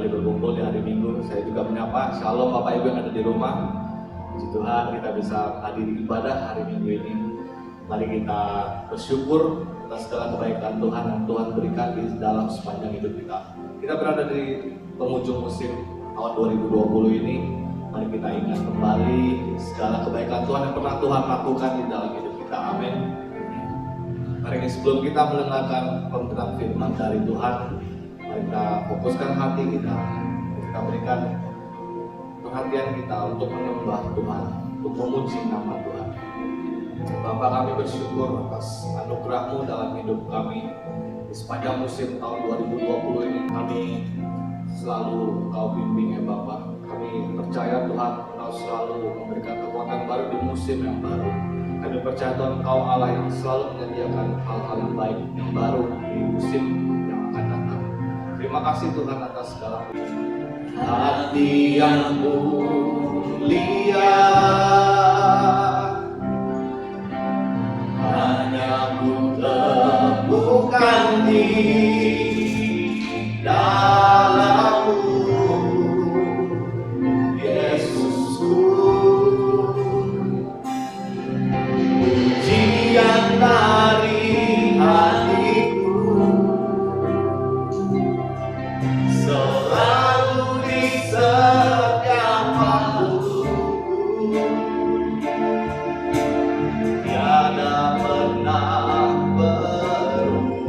kembali berkumpul di hari Minggu. Saya juga menyapa Shalom Bapak Ibu yang ada di rumah. Puji Tuhan kita bisa hadiri ibadah hari Minggu ini. Mari kita bersyukur atas segala kebaikan Tuhan yang Tuhan berikan di dalam sepanjang hidup kita. Kita berada di penghujung musim tahun 2020 ini. Mari kita ingat kembali segala kebaikan Tuhan yang pernah Tuhan lakukan di dalam hidup kita. Amin. Mari sebelum kita mendengarkan pemberitaan firman dari Tuhan, mari kita fokuskan hati kita. Kita berikan perhatian kita untuk menyembah Tuhan, untuk memuji nama Tuhan. Bapa, kami bersyukur atas anugerah-Mu dalam hidup kami. Di sepanjang musim tahun 2020 ini kami selalu Engkau bimbing ya Bapa. Kami percaya Tuhan Engkau selalu memberikan kekuatan baru di musim yang baru. Kami percaya Tuhan Engkau Allah yang selalu menyediakan hal-hal yang baik, yang baru di musim yang akan datang. Terima kasih Tuhan atas segala hati yang mulia. Hanya ku temukan di dalam-Mu, Yesusku. Pujian dari hatiku selalu di setiap waktuku. Tiada pernah berubah.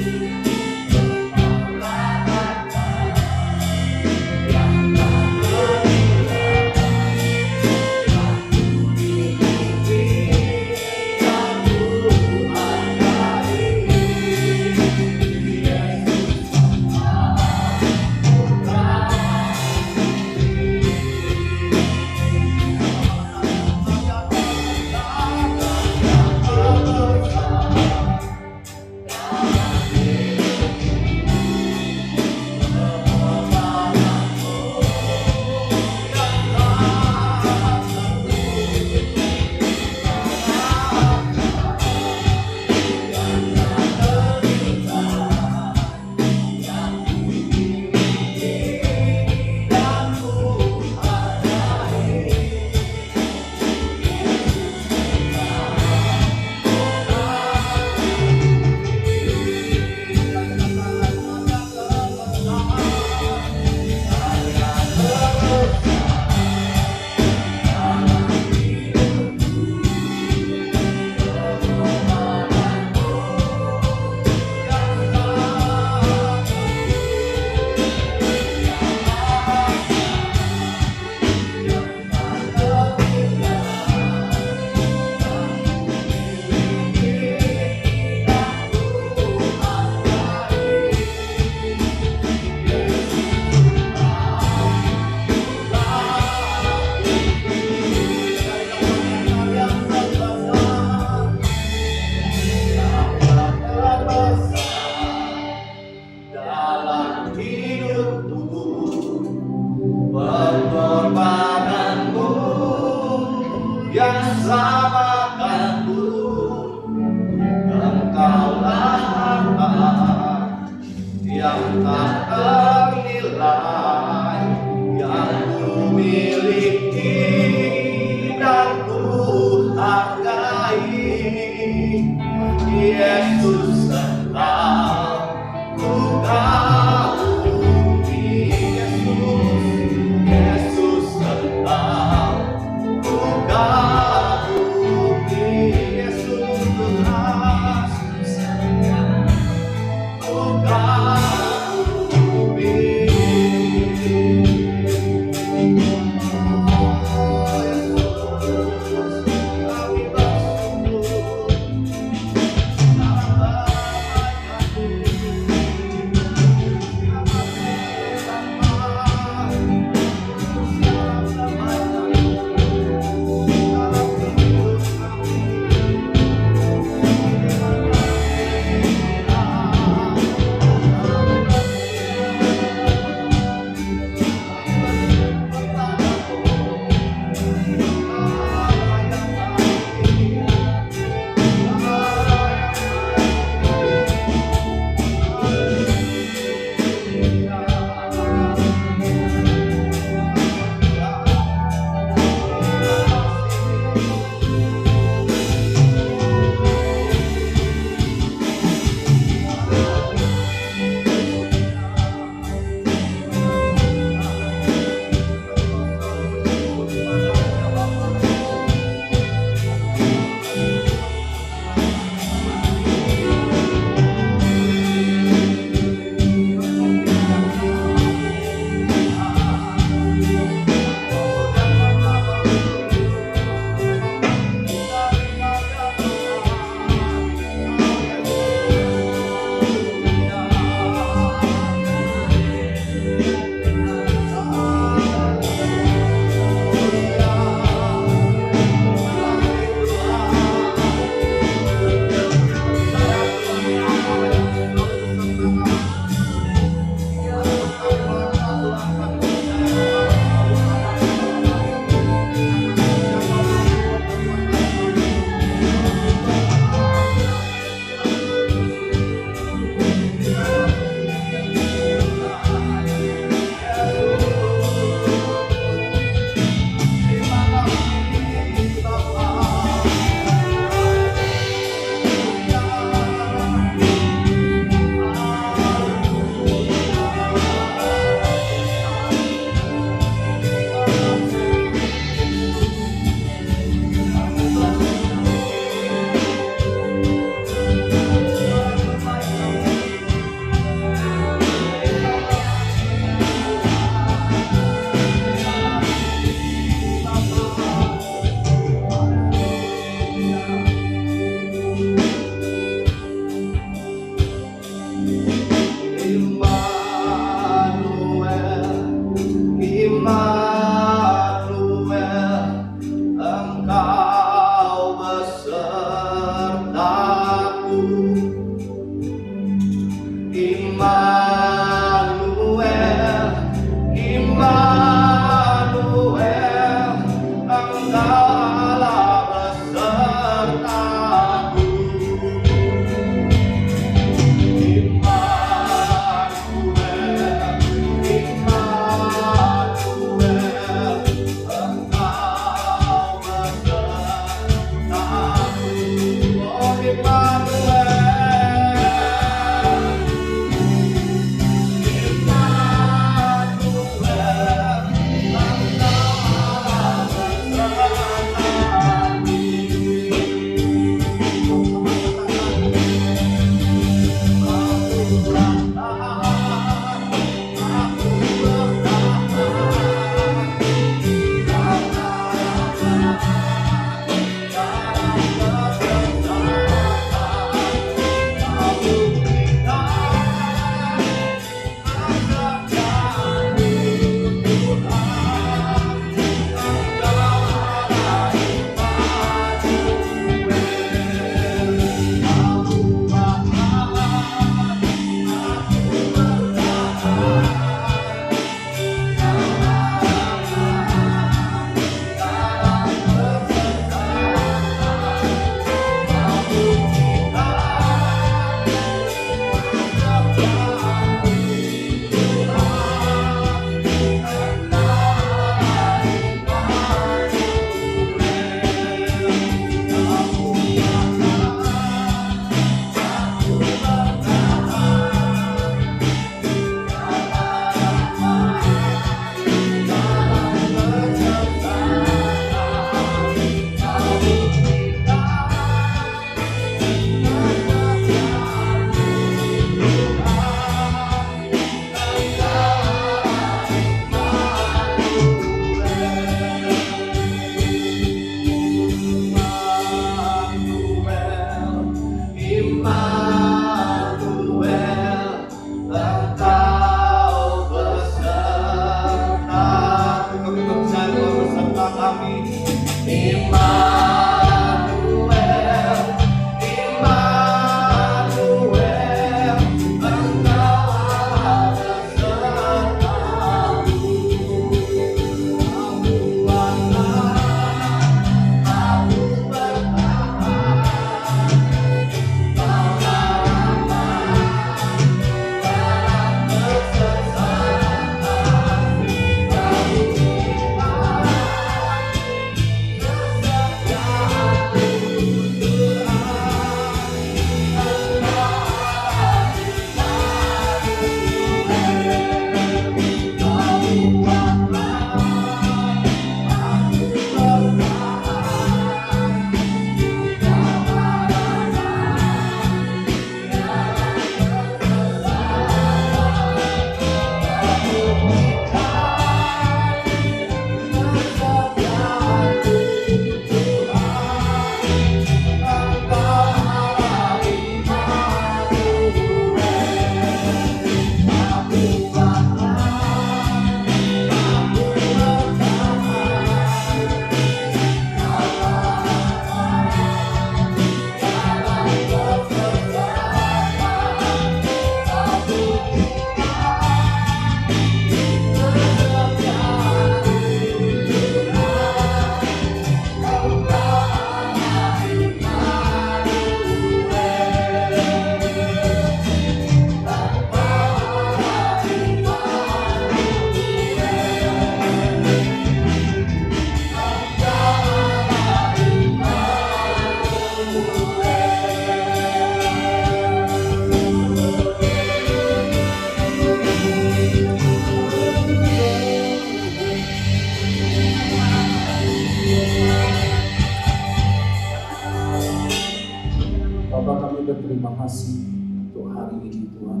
berterima kasih untuk hari ini Tuhan.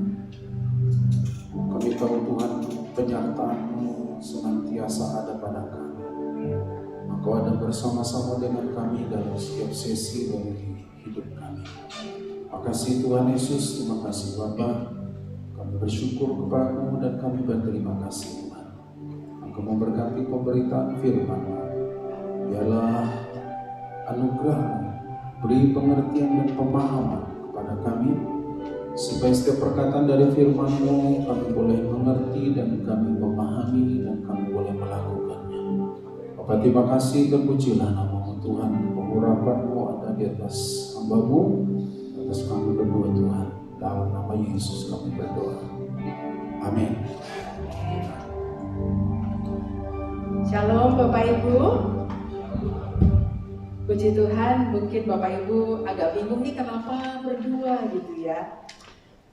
Kami tahu Tuhan penyertaan-Mu senantiasa ada pada kami. Engkau ada bersama-sama dengan kami dalam setiap sesi dari hidup kami. Makasih Tuhan Yesus, terima kasih Bapa. Kami bersyukur kepada-Mu dan kami berterima kasih Tuhan. Engkau memberkati pemberitaan firman-Mu. Biarlah anugerah-Mu beri pengertian dan pemahaman kepada kami, supaya setiap perkataan dari firman-Mu kami boleh mengerti dan kami memahami dan kami boleh melakukannya. Bapa, terima kasih dan pujilah nama-Mu Tuhan. Pengurapan-Mu ada di atas hamba-Mu, atas kami berdua Tuhan. Dalam nama Yesus kami berdoa. Amin. Shalom Bapak Ibu. Puji Tuhan, mungkin Bapak Ibu agak bingung nih kenapa berdua gitu ya.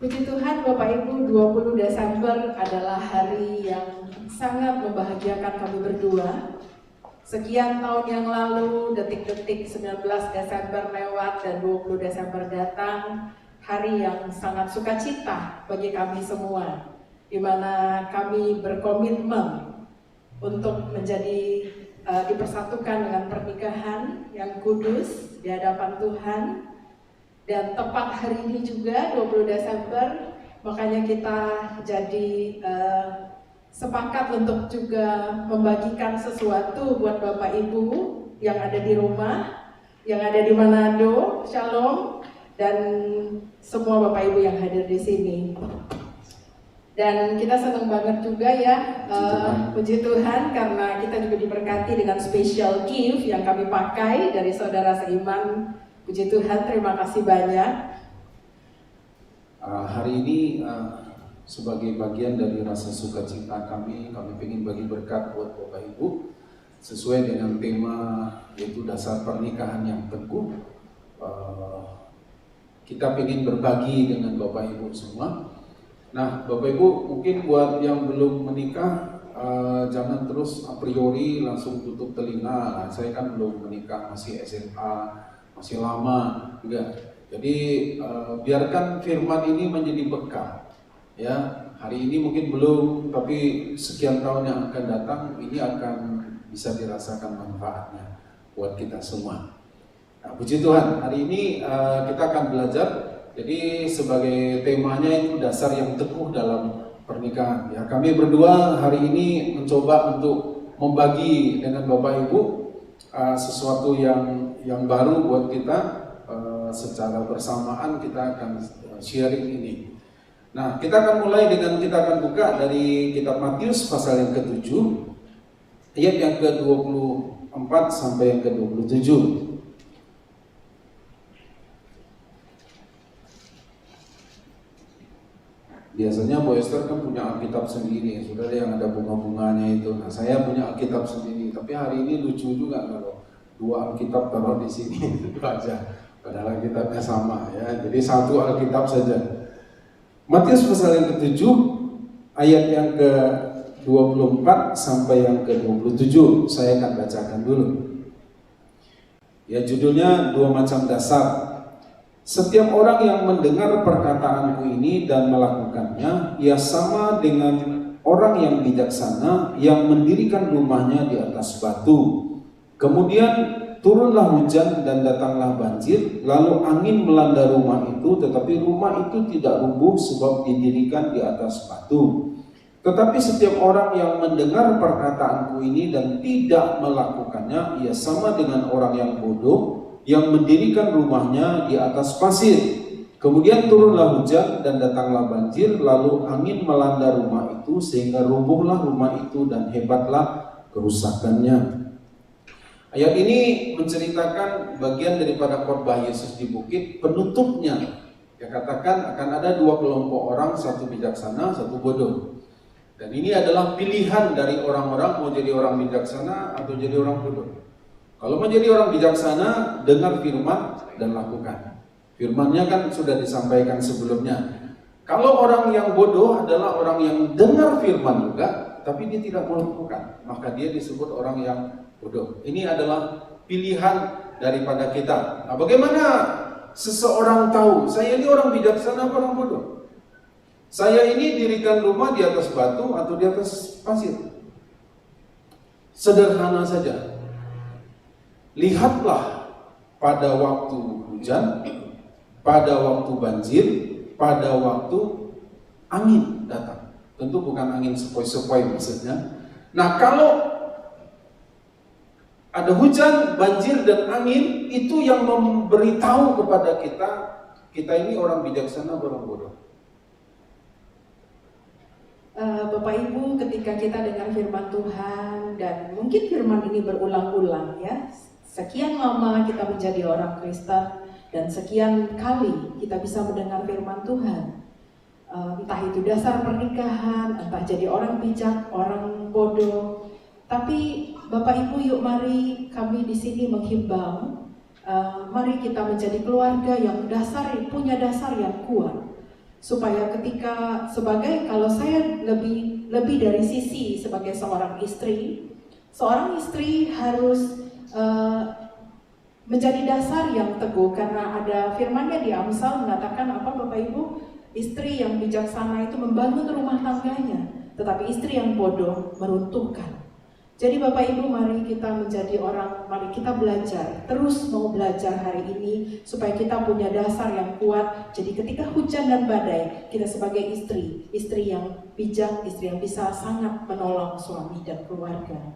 Puji Tuhan Bapak Ibu, 20 Desember adalah hari yang sangat membahagiakan kami berdua. Sekian tahun yang lalu, detik-detik 19 Desember lewat dan 20 Desember datang, hari yang sangat sukacita bagi kami semua, di mana kami berkomitmen untuk menjadi dipersatukan dengan pernikahan yang kudus di hadapan Tuhan. Dan tepat hari ini juga 20 Desember, makanya kita jadi sepakat untuk juga membagikan sesuatu buat Bapak Ibu yang ada di rumah, yang ada di Manado. Shalom, dan semua Bapak Ibu yang hadir di sini. Dan kita senang banget juga ya, puji Tuhan, karena kita juga diberkati dengan special gift yang kami pakai dari saudara seiman. Puji Tuhan, terima kasih banyak. Hari ini sebagai bagian dari rasa sukacita kami ingin bagi berkat buat Bapak Ibu sesuai dengan tema yaitu dasar pernikahan yang teguh. Kita ingin berbagi dengan Bapak Ibu semua. Nah, Bapak Ibu, mungkin buat yang belum menikah, jangan terus a priori langsung tutup telinga. Nah, saya kan belum menikah, masih SMA, masih lama, enggak. Jadi biarkan firman ini menjadi bekal. Ya, hari ini mungkin belum, tapi sekian tahun yang akan datang ini akan bisa dirasakan manfaatnya buat kita semua. Nah, puji Tuhan, hari ini kita akan belajar. Jadi sebagai temanya itu dasar yang teguh dalam pernikahan. Ya, kami berdua hari ini mencoba untuk membagi dengan Bapak Ibu sesuatu yang baru buat kita. Secara bersamaan kita akan sharing ini. Nah, kita akan mulai dengan kita akan buka dari kitab Matius pasal yang ke-7 ayat yang ke-24 sampai yang ke-27. Biasanya Bu Esther kan punya Alkitab sendiri, saudara, yang ada bunga-bunganya itu. Nah, saya punya Alkitab sendiri, tapi hari ini lucu juga kalau dua Alkitab taruh di sini itu aja. Padahal Alkitabnya sama ya. Jadi satu Alkitab saja. Matius pasal yang ke-7 ayat yang ke-24 sampai yang ke-27 saya akan bacakan dulu. Ya, judulnya dua macam dasar. Setiap orang yang mendengar perkataanku ini dan melakukannya, ia sama dengan orang yang bijaksana yang mendirikan rumahnya di atas batu. Kemudian turunlah hujan dan datanglah banjir, lalu angin melanda rumah itu, tetapi rumah itu tidak rubuh sebab didirikan di atas batu. Tetapi setiap orang yang mendengar perkataanku ini dan tidak melakukannya, ia sama dengan orang yang bodoh yang mendirikan rumahnya di atas pasir. Kemudian turunlah hujan dan datanglah banjir, lalu angin melanda rumah itu sehingga rubuhlah rumah itu dan hebatlah kerusakannya. Ayat ini menceritakan bagian daripada khotbah Yesus di bukit, penutupnya. Dia katakan akan ada dua kelompok orang, satu bijaksana, satu bodoh. Dan ini adalah pilihan dari orang-orang mau jadi orang bijaksana atau jadi orang bodoh. Kalau mau jadi orang bijaksana, dengar firman dan lakukan. Firmannya kan sudah disampaikan sebelumnya. Kalau orang yang bodoh adalah orang yang dengar firman juga, tapi dia tidak melakukan, maka dia disebut orang yang bodoh. Ini adalah pilihan daripada kita. Nah, bagaimana seseorang tahu saya ini orang bijaksana apa orang bodoh? Saya ini dirikan rumah di atas batu atau di atas pasir? Sederhana saja. Lihatlah pada waktu hujan, pada waktu banjir, pada waktu angin datang. Tentu bukan angin sepoi-sepoi maksudnya. Nah, kalau ada hujan, banjir, dan angin, itu yang memberitahu kepada kita ini orang bijaksana, orang bodoh. Bapak Ibu, ketika kita dengar firman Tuhan, dan mungkin firman ini berulang-ulang ya, sekian lama kita menjadi orang Kristen, dan sekian kali kita bisa mendengar firman Tuhan. Entah itu dasar pernikahan, entah jadi orang bijak, orang bodoh. Tapi Bapak Ibu, yuk mari kami di sini menghimbau, mari kita menjadi keluarga yang punya dasar yang kuat. Supaya ketika kalau saya lebih dari sisi sebagai seorang istri harus menjadi dasar yang teguh, karena ada firman-Nya di Amsal mengatakan apa Bapak Ibu? Istri yang bijaksana itu membangun rumah tangganya, tetapi istri yang bodoh meruntuhkan. Jadi Bapak Ibu, mari kita mari kita belajar, terus mau belajar hari ini supaya kita punya dasar yang kuat. Jadi ketika hujan dan badai, kita sebagai istri yang bijak, istri yang bisa sangat menolong suami dan keluarga.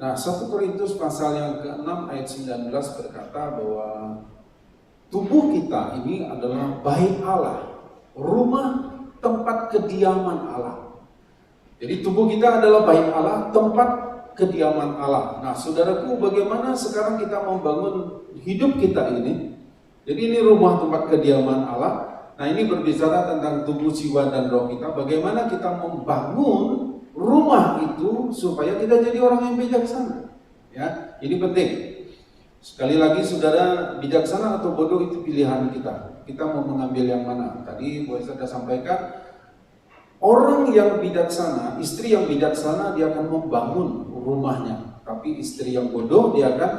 Nah, 1 Korintus pasal yang ke-6 ayat 19 berkata bahwa tubuh kita ini adalah bait Allah, rumah tempat kediaman Allah. Jadi tubuh kita adalah bait Allah, tempat kediaman Allah. Nah, saudaraku, bagaimana sekarang kita membangun hidup kita ini? Jadi ini rumah tempat kediaman Allah. Nah, ini berbicara tentang tubuh, jiwa, dan roh kita. Bagaimana kita membangun rumah itu supaya kita jadi orang yang bijaksana. Ya, ini penting. Sekali lagi, saudara, bijaksana atau bodoh itu pilihan kita. Kita mau mengambil yang mana? Tadi Bu Esther sudah sampaikan, orang yang bijaksana, istri yang bijaksana, dia akan membangun rumahnya. Tapi istri yang bodoh, dia akan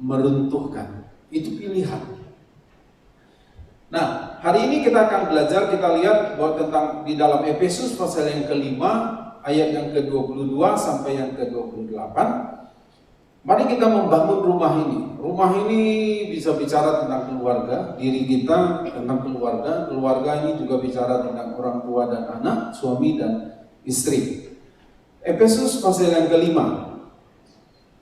meruntuhkan. Itu pilihan. Nah, hari ini kita akan belajar, kita lihat bahwa tentang di dalam Efesus pasal yang ke-5, ayat yang ke-22 sampai yang ke-28. Mari kita membangun rumah ini. Rumah ini bisa bicara tentang keluarga, diri kita tentang keluarga. Keluarga ini juga bicara tentang orang tua dan anak, suami dan istri. Efesus pasal yang ke-5.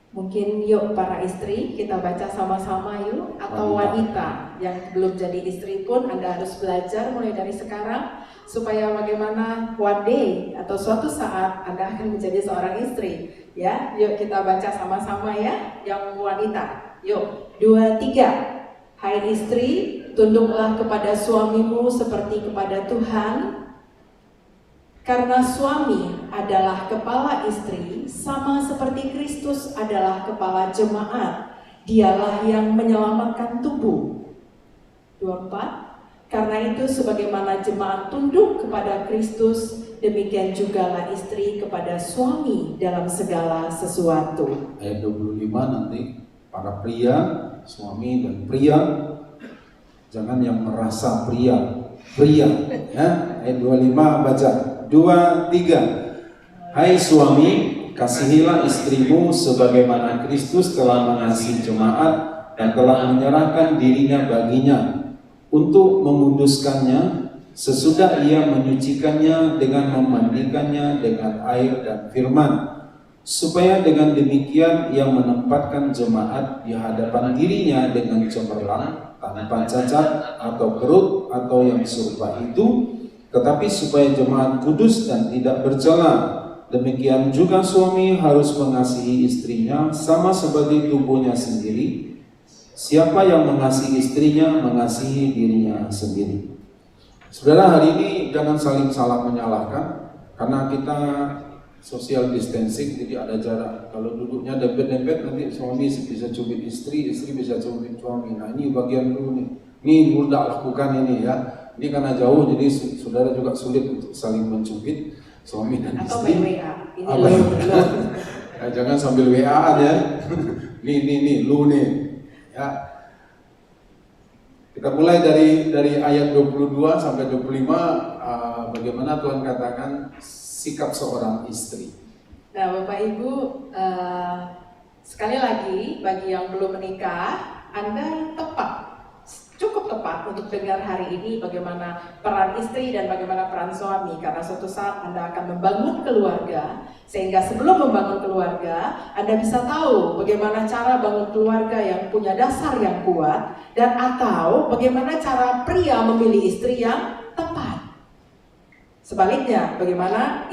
Mungkin yuk para istri kita baca sama-sama yuk, atau wanita yang belum jadi istri pun Anda harus belajar mulai dari sekarang supaya bagaimana one day atau suatu saat Anda akan menjadi seorang istri. Ya, yuk kita baca sama-sama ya, yang wanita. Yuk, 2, 3. Hai istri, tunduklah kepada suamimu seperti kepada Tuhan. Karena suami adalah kepala istri, sama seperti Kristus adalah kepala jemaat. Dialah yang menyelamatkan tubuh. 24. Karena itu sebagaimana jemaat tunduk kepada Kristus, demikian jugalah istri kepada suami dalam segala sesuatu. Ayat 25 nanti, para pria, suami dan pria, jangan yang merasa pria, ya. Ayat 25 baca, 2, 3. Hai suami, kasihilah istrimu sebagaimana Kristus telah mengasihi jemaat dan telah menyerahkan dirinya baginya untuk menguduskannya sesudah ia menyucikannya dengan memandikannya dengan air dan firman, supaya dengan demikian ia menempatkan jemaat di hadapan dirinya dengan cemerlang, tanpa cacat atau kerut atau yang serupa itu, tetapi supaya jemaat kudus dan tidak bercela. Demikian juga suami harus mengasihi istrinya sama seperti tubuhnya sendiri. Siapa yang mengasihi istrinya, mengasihi dirinya sendiri. Saudara, hari ini jangan saling salah menyalahkan, karena kita social distancing, jadi ada jarak. Kalau duduknya dempet-dempet, nanti suami bisa cubit istri, istri bisa cubit suami. Nah, ini bagian dulu nih. Ini mudah lakukan ini ya. Ini karena jauh, jadi saudara juga sulit untuk saling mencubit suami dan atau istri. Atau WA. Nah, jangan sambil WA-an ya. Nih, lu nih. Ya. Kita mulai dari ayat 22 sampai 25, bagaimana Tuhan katakan sikap seorang istri. Nah, Bapak Ibu, sekali lagi bagi yang belum menikah, Anda cukup tepat untuk dengar hari ini bagaimana peran istri dan bagaimana peran suami, karena suatu saat Anda akan membangun keluarga, sehingga sebelum membangun keluarga Anda bisa tahu bagaimana cara bangun keluarga yang punya dasar yang kuat, dan atau bagaimana cara pria memilih istri yang tepat. Sebaliknya, bagaimana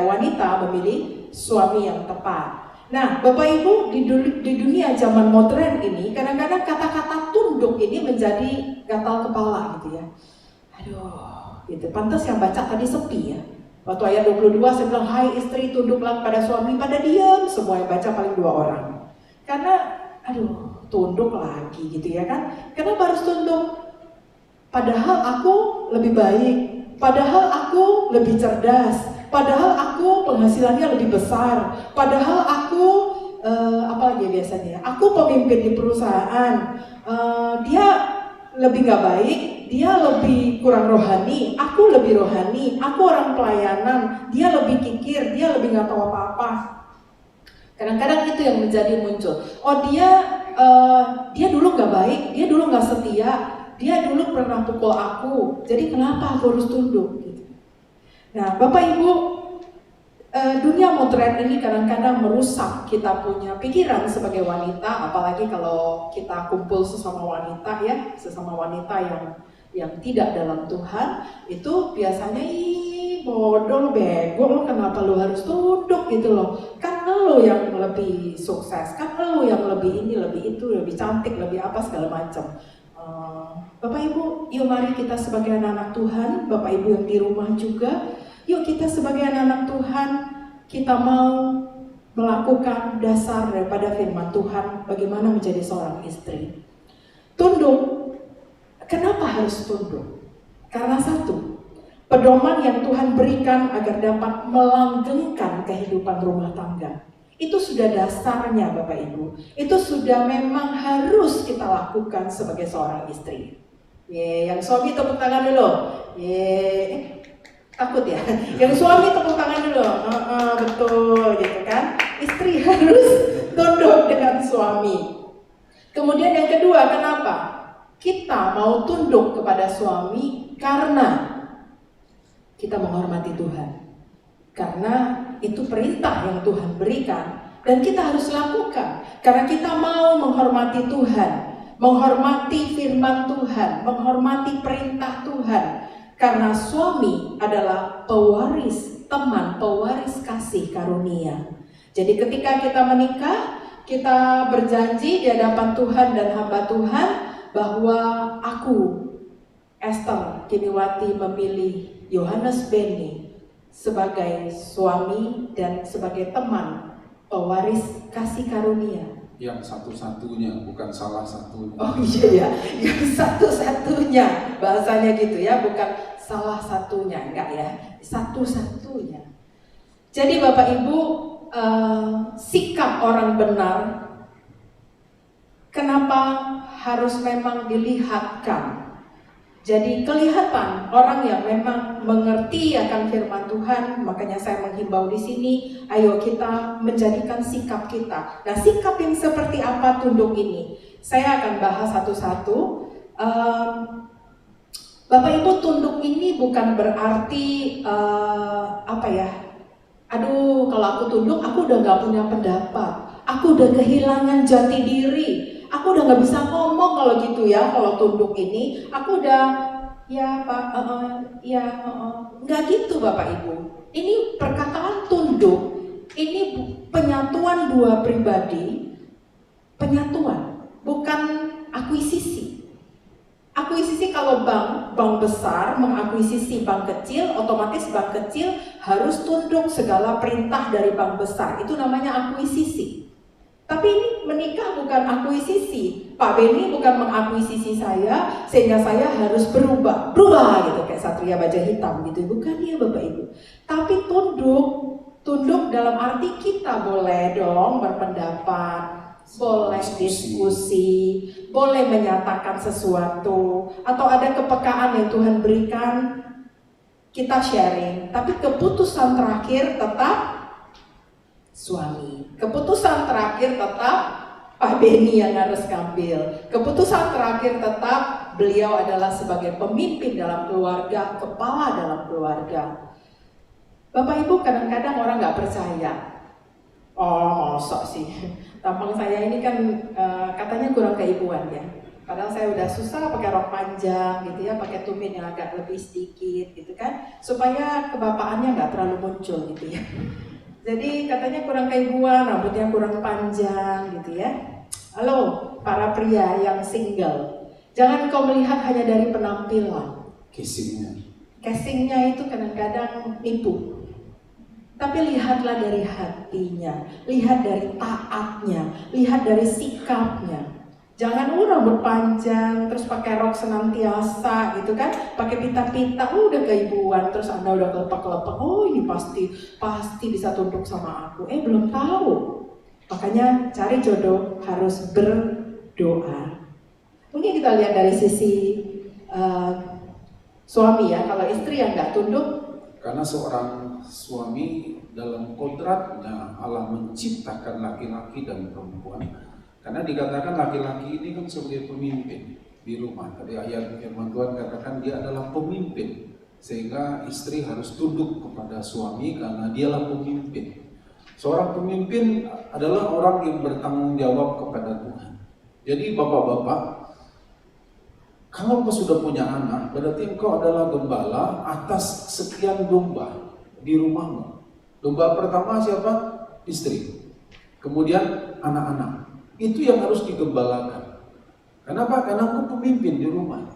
wanita memilih suami yang tepat. Nah, Bapak Ibu, di dunia zaman modern ini, kadang-kadang kata-kata tunduk ini menjadi gatal kepala gitu ya. Aduh, gitu. Pantas yang baca tadi sepi ya. Waktu ayat 22 saya bilang, hai istri tunduklah pada suami, pada diam. Semua yang baca paling 2 orang. Karena, aduh, tunduk lagi gitu ya kan. Kenapa harus tunduk? Padahal aku lebih baik. Padahal aku lebih cerdas, padahal aku penghasilannya lebih besar, padahal aku apalagi biasanya, aku pemimpin di perusahaan, dia lebih nggak baik, dia lebih kurang rohani, aku lebih rohani, aku orang pelayanan, dia lebih kikir, dia lebih nggak tahu apa-apa. Kadang-kadang itu yang menjadi muncul. Oh dia dulu nggak baik, dia dulu nggak setia. Dia dulu pernah pukul aku, jadi kenapa aku harus tunduk? Gitu. Nah, Bapak Ibu, dunia modern ini kadang-kadang merusak kita punya pikiran sebagai wanita, apalagi kalau kita kumpul sesama wanita ya, sesama wanita yang tidak dalam Tuhan, itu biasanya bodoh, bego, lo kenapa lo harus tunduk gitu loh? Kan lo yang lebih sukses, kan lo yang lebih ini, lebih itu, lebih cantik, lebih apa segala macam. Bapak Ibu, yuk mari kita sebagai anak-anak Tuhan, Bapak Ibu yang di rumah juga, yuk kita sebagai anak-anak Tuhan, kita mau melakukan dasar daripada firman Tuhan, bagaimana menjadi seorang istri. Tunduk, kenapa harus tunduk? Karena satu, pedoman yang Tuhan berikan agar dapat melanggengkan kehidupan rumah tangga. Itu sudah dasarnya Bapak Ibu. Itu sudah memang harus kita lakukan sebagai seorang istri. Yang suami tepuk tangan dulu. Takut ya. Yang suami tepuk tangan dulu. Betul gitu kan. Istri harus tunduk dengan suami. Kemudian yang kedua, kenapa? Kita mau tunduk kepada suami karena kita menghormati Tuhan. Karena itu perintah yang Tuhan berikan dan kita harus lakukan. Karena kita mau menghormati Tuhan, menghormati firman Tuhan, menghormati perintah Tuhan. Karena suami adalah pewaris, teman pewaris kasih karunia. Jadi ketika kita menikah, kita berjanji di hadapan Tuhan dan hamba Tuhan bahwa aku, Esther Kiniwati, memilih Yohanes Beni sebagai suami dan sebagai teman pewaris kasih karunia. Yang satu-satunya, bukan salah satunya. Oh iya ya, yang satu-satunya, bahasanya gitu ya, bukan salah satunya, enggak ya, satu-satunya. Jadi Bapak Ibu, sikap orang benar, kenapa harus memang dilihatkan? Jadi kelihatan orang yang memang mengerti akan firman Tuhan, makanya saya menghimbau di sini, ayo kita menjadikan sikap kita. Nah, sikap yang seperti apa tunduk ini? Saya akan bahas satu-satu. Bapak Ibu, tunduk ini bukan berarti aduh kalau aku tunduk aku udah gak punya pendapat, aku udah kehilangan jati diri. Aku udah nggak bisa ngomong kalau gitu ya, kalau tunduk ini, aku udah ya Pak, nggak gitu Bapak Ibu. Ini perkataan tunduk, ini penyatuan dua pribadi, penyatuan, bukan akuisisi. Akuisisi kalau bank besar mengakuisisi bank kecil, otomatis bank kecil harus tunduk segala perintah dari bank besar. Itu namanya akuisisi. Tapi ini menikah bukan akuisisi. Pak Beni bukan mengakuisisi saya sehingga saya harus berubah gitu kayak Satria Baja Hitam gitu. Bukan ya Bapak Ibu. Tapi tunduk dalam arti kita boleh dong berpendapat. boleh diskusi, boleh menyatakan sesuatu, atau ada kepekaan yang Tuhan berikan, kita sharing. Tapi keputusan terakhir tetap suami. Keputusan terakhir tetap Pak Beni yang harus ngambil. Keputusan terakhir tetap beliau adalah sebagai pemimpin dalam keluarga, kepala dalam keluarga. Bapak Ibu, kadang-kadang orang nggak percaya. Oh, masa sih? Tampang saya ini kan katanya kurang keibuan ya. Padahal saya udah susah pakai rok panjang gitu ya, pakai tumit yang agak lebih sedikit gitu kan, supaya kebapaannya nggak terlalu muncul gitu ya. Jadi katanya kurang keibuan, rambutnya kurang panjang gitu ya. Halo para pria yang single, jangan kau melihat hanya dari penampilan. Casingnya itu kadang-kadang nipu. Tapi lihatlah dari hatinya, lihat dari taatnya, lihat dari sikapnya. Jangan rambut panjang, terus pakai rok senantiasa gitu kan, pakai pita-pita, udah keibuan, terus Anda udah kelepak-kelepak, oh ini pasti bisa tunduk sama aku. Belum tahu. Makanya cari jodoh harus berdoa. Mungkin kita lihat dari sisi suami ya, kalau istri yang nggak tunduk. Karena seorang suami dalam kodratnya Allah menciptakan laki-laki dan perempuan. Karena dikatakan laki-laki ini kan sebagai pemimpin di rumah. Tadi ayat firman Tuhan katakan dia adalah pemimpin. Sehingga istri harus tunduk kepada suami karena dialah pemimpin. Seorang pemimpin adalah orang yang bertanggung jawab kepada Tuhan. Jadi bapak-bapak, kalau engkau sudah punya anak, berarti engkau adalah gembala atas sekian domba di rumahmu. Domba pertama siapa? Istri. Kemudian anak-anak. Itu yang harus digembalakan. Kenapa? Karena engkau pemimpin di rumah.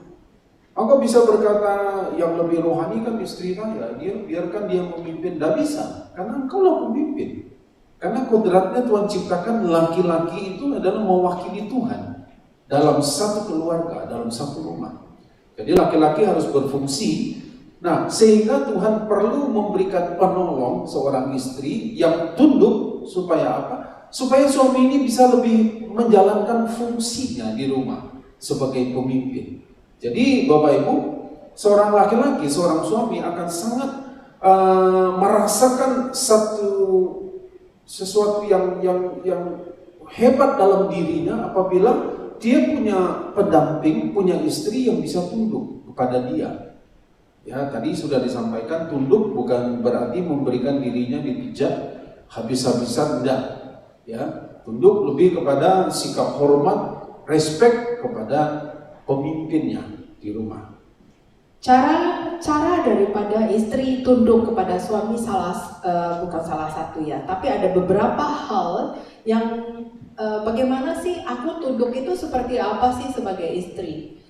Engkau bisa berkata yang lebih rohani kan istri saya, biarkan dia memimpin. Tidak bisa, karena engkau lah pemimpin. Karena kodratnya Tuhan ciptakan laki-laki itu adalah mewakili Tuhan dalam satu keluarga, dalam satu rumah. Jadi laki-laki harus berfungsi. Nah, sehingga Tuhan perlu memberikan penolong seorang istri yang tunduk supaya apa? Supaya suami ini bisa lebih menjalankan fungsinya di rumah sebagai pemimpin. Jadi Bapak Ibu, seorang laki-laki, seorang suami akan sangat merasakan sesuatu yang hebat dalam dirinya apabila dia punya pendamping, punya istri yang bisa tunduk kepada dia. Ya, tadi sudah disampaikan, tunduk bukan berarti memberikan dirinya dipijat habis-habisan, enggak. Ya, tunduk lebih kepada sikap hormat, respect kepada pemimpinnya di rumah. Cara daripada istri tunduk kepada suami bukan salah satu ya, tapi ada beberapa hal yang bagaimana sih aku tunduk itu seperti apa sih sebagai istri.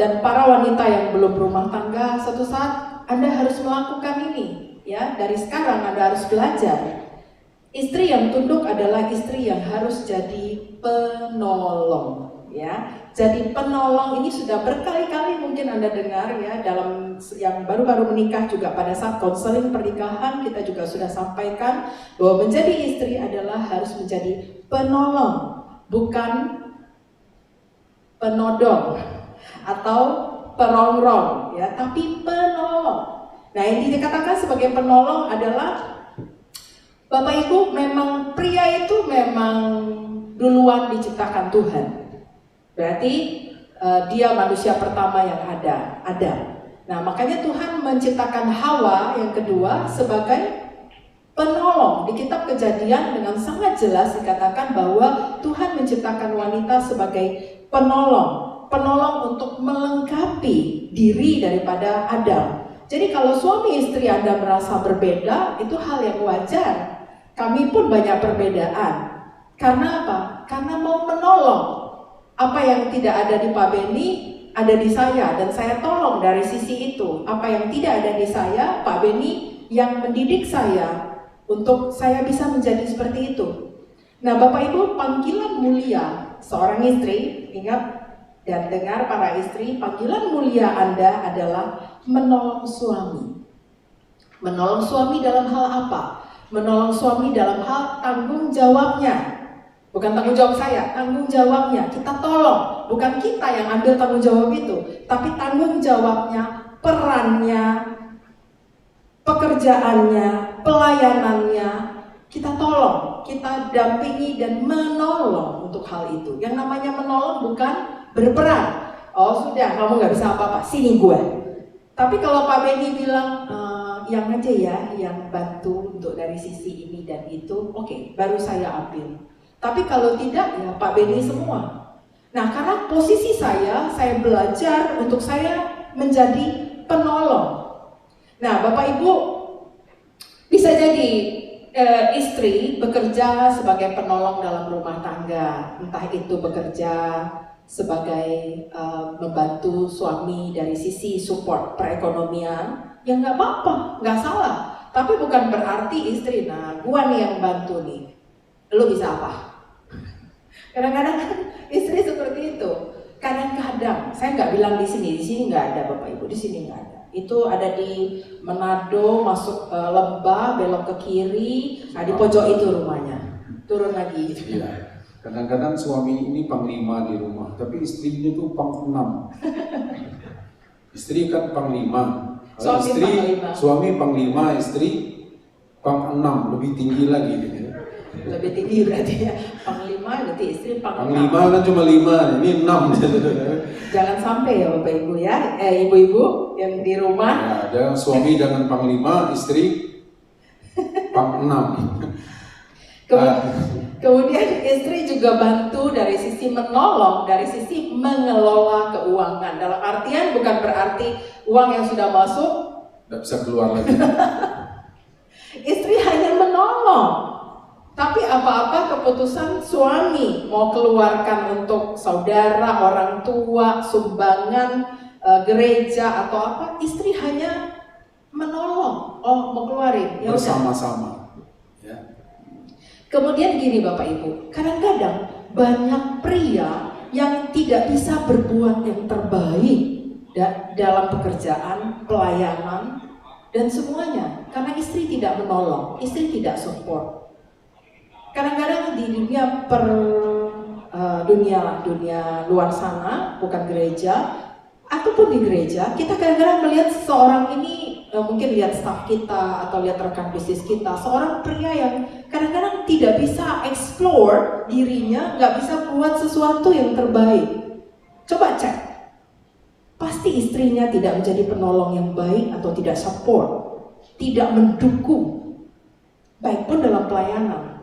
Dan para wanita yang belum berumah tangga, suatu saat Anda harus melakukan ini ya, dari sekarang Anda harus belajar. Istri yang tunduk adalah istri yang harus jadi penolong ya. Jadi penolong ini sudah berkali-kali mungkin Anda dengar ya, dalam yang baru-baru menikah juga pada saat konseling pernikahan kita juga sudah sampaikan bahwa menjadi istri adalah harus menjadi penolong, bukan penodong atau perongrong ya, tapi penolong. Nah, yang dikatakan sebagai penolong adalah Bapak Ibu, memang pria itu memang duluan diciptakan Tuhan. Berarti dia manusia pertama yang ada. Nah, makanya Tuhan menciptakan Hawa yang kedua sebagai penolong. Di kitab Kejadian dengan sangat jelas dikatakan bahwa Tuhan menciptakan wanita sebagai penolong untuk melengkapi diri daripada Adam. Jadi kalau suami istri Anda merasa berbeda, itu hal yang wajar. Kami pun banyak perbedaan. Karena apa? Karena mau menolong. Apa yang tidak ada di Pak Beni, ada di saya. Dan saya tolong dari sisi itu. Apa yang tidak ada di saya, Pak Beni yang mendidik saya untuk saya bisa menjadi seperti itu. Nah, Bapak Ibu, panggilan mulia seorang istri, ingat dan dengar para istri, panggilan mulia Anda adalah menolong suami. Menolong suami dalam hal apa? Menolong suami dalam hal tanggung jawabnya. Bukan tanggung jawab saya, tanggung jawabnya. Kita tolong, bukan kita yang ambil tanggung jawab itu, tapi tanggung jawabnya, perannya, pekerjaannya, pelayanannya, kita tolong, kita dampingi dan menolong untuk hal itu. Yang namanya menolong bukan berperan. Oh sudah, kamu nggak bisa apa-apa, sini gue. Tapi kalau Pak Benny bilang, yang aja ya, yang bantu untuk dari sisi ini dan itu, oke, baru saya ambil. Tapi kalau tidak, ya Pak Benny semua. Nah, karena posisi saya belajar untuk saya menjadi penolong. Nah, Bapak Ibu, bisa jadi istri bekerja sebagai penolong dalam rumah tangga. Entah itu bekerja sebagai membantu suami dari sisi support perekonomian, ya nggak apa-apa, nggak salah. Tapi bukan berarti istri, nah gua nih yang bantu nih, lu bisa apa? Kadang-kadang kan istri seperti itu. Kadang-kadang, saya nggak bilang di sini nggak ada Bapak Ibu, di sini nggak ada. Itu ada di Manado, masuk Lembah, belok ke kiri, nah di pojok itu rumahnya, turun lagi. Gitu. Iya. Kadang-kadang suami ini panglima di rumah, tapi istrinya tuh pang-6. Istri kan panglima. Suami panglima, istri pang-6, lebih tinggi lagi gitu. Lebih tinggi berarti ya, panglima berarti istri panglima kan cuma 5, ini 6. Jangan sampai ya Bapak Ibu ya, ibu-ibu yang di rumah. Ya, jangan suami jangan panglima, istri pang-6. Kemudian istri juga bantu dari sisi menolong, dari sisi mengelola keuangan. Dalam artian bukan berarti uang yang sudah masuk tidak bisa keluar lagi. Istri hanya menolong. Tapi apa-apa keputusan suami mau keluarkan untuk saudara, orang tua, sumbangan, gereja atau apa, istri hanya menolong. Oh, mau keluarin, ya bersama-sama. Ya. Kemudian gini Bapak Ibu, kadang-kadang banyak pria yang tidak bisa berbuat yang terbaik dalam pekerjaan, pelayanan, dan semuanya. Karena istri tidak menolong, istri tidak support. Kadang-kadang di dunia dunia luar sana, bukan gereja, ataupun di gereja, kita kadang-kadang melihat seseorang ini, mungkin lihat staf kita atau lihat rekan bisnis kita, seorang pria yang kadang-kadang tidak bisa explore dirinya, nggak bisa buat sesuatu yang terbaik. Coba cek, pasti istrinya tidak menjadi penolong yang baik atau tidak support, tidak mendukung, baik pun dalam pelayanan.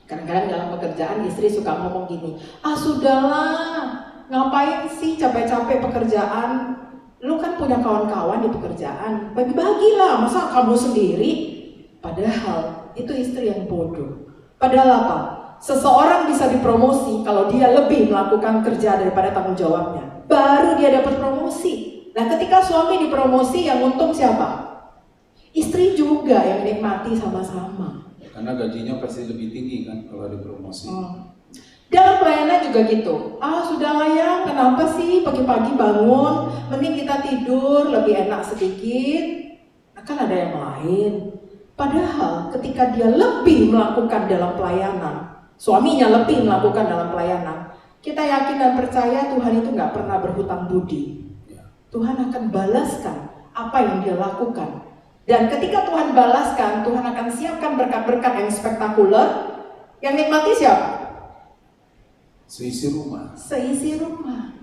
Kadang-kadang dalam pekerjaan istri suka ngomong gini, sudahlah, ngapain sih capek-capek pekerjaan? Lu kan punya kawan-kawan di pekerjaan, bagi-bagilah, masa kamu sendiri? Padahal itu istri yang bodoh. Padahal apa? Seseorang bisa dipromosi kalau dia lebih melakukan kerja daripada tanggung jawabnya. Baru dia dapat promosi. Nah, ketika suami dipromosi, yang untung siapa? Istri juga yang nikmati sama-sama. Karena gajinya pasti lebih tinggi kan kalau dipromosi. Dalam pelayanan juga gitu. Sudahlah ya, kenapa sih pagi-pagi bangun, mending kita tidur lebih enak sedikit. Kan ada yang lain. Padahal ketika dia lebih melakukan dalam pelayanan, suaminya lebih melakukan dalam pelayanan, kita yakin dan percaya Tuhan itu nggak pernah berhutang budi. Tuhan akan balaskan apa yang dia lakukan. Dan ketika Tuhan balaskan, Tuhan akan siapkan berkat-berkat yang spektakuler. Yang nikmati siapa? Seisi rumah. Seisi rumah.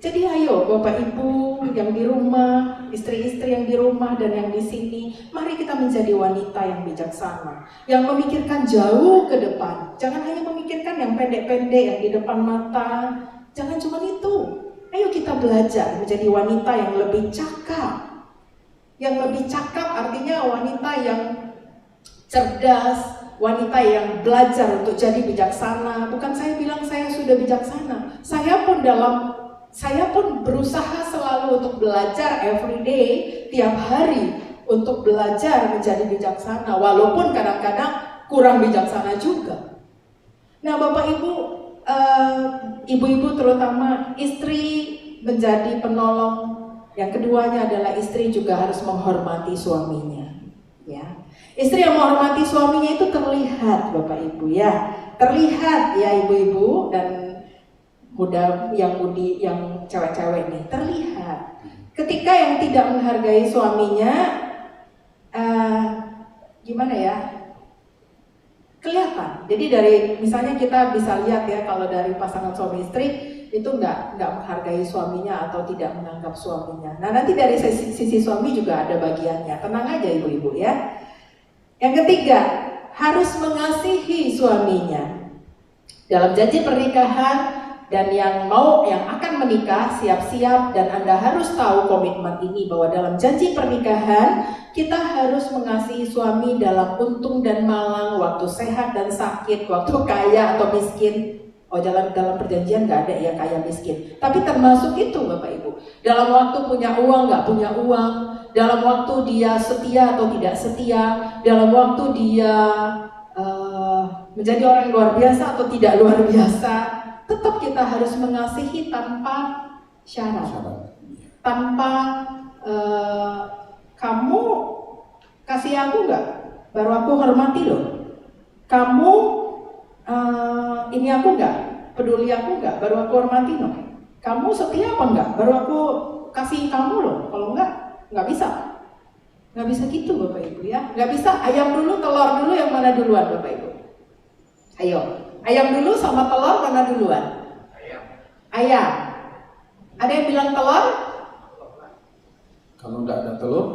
Jadi ayo Bapak Ibu yang di rumah, istri-istri yang di rumah dan yang di sini, mari kita menjadi wanita yang bijaksana, yang memikirkan jauh ke depan. Jangan hanya memikirkan yang pendek-pendek yang di depan mata. Jangan cuma itu. Ayo kita belajar menjadi wanita yang lebih cakap. Yang lebih cakap artinya wanita yang cerdas, wanita yang belajar untuk jadi bijaksana. Bukan saya bilang saya sudah bijaksana. Saya pun berusaha selalu untuk belajar everyday, tiap hari untuk belajar menjadi bijaksana. Walaupun kadang-kadang kurang bijaksana juga. Nah Bapak Ibu, ibu-ibu terutama, istri menjadi penolong. Yang keduanya adalah istri juga harus menghormati suaminya. Ya. Istri yang menghormati suaminya itu terlihat Bapak Ibu ya. terlihat ya ibu-ibu dan mudi yang cewek-cewek nih, terlihat ketika yang tidak menghargai suaminya, gimana ya, kelihatan. Jadi dari misalnya kita bisa lihat ya, kalau dari pasangan suami istri itu nggak menghargai suaminya atau tidak menganggap suaminya. Nah nanti dari sisi suami juga ada bagiannya. Tenang aja ibu-ibu ya. Yang ketiga, harus mengasihi suaminya. Dalam janji pernikahan dan yang akan menikah siap-siap, dan Anda harus tahu komitmen ini bahwa dalam janji pernikahan kita harus mengasihi suami dalam untung dan malang, waktu sehat dan sakit, waktu kaya atau miskin. Oh, dalam perjanjian nggak ada ya kaya miskin, tapi termasuk itu Bapak Ibu. Dalam waktu punya uang nggak punya uang, dalam waktu dia setia atau tidak setia, dalam waktu dia menjadi orang yang luar biasa atau tidak luar biasa, tetap kita harus mengasihi tanpa syarat. Tanpa kamu kasih aku nggak, baru aku hormati loh. Kamu ini aku nggak, peduli aku nggak, baru aku hormati loh. Kamu setia apa nggak, baru aku kasih kamu loh. Kalau nggak bisa. Nggak bisa gitu Bapak Ibu ya. Nggak bisa ayam dulu, telur dulu, yang mana duluan Bapak Ibu? Ayo, ayam dulu sama telur mana duluan? Ayam. Ada yang bilang telur? Kalau nggak ada telur?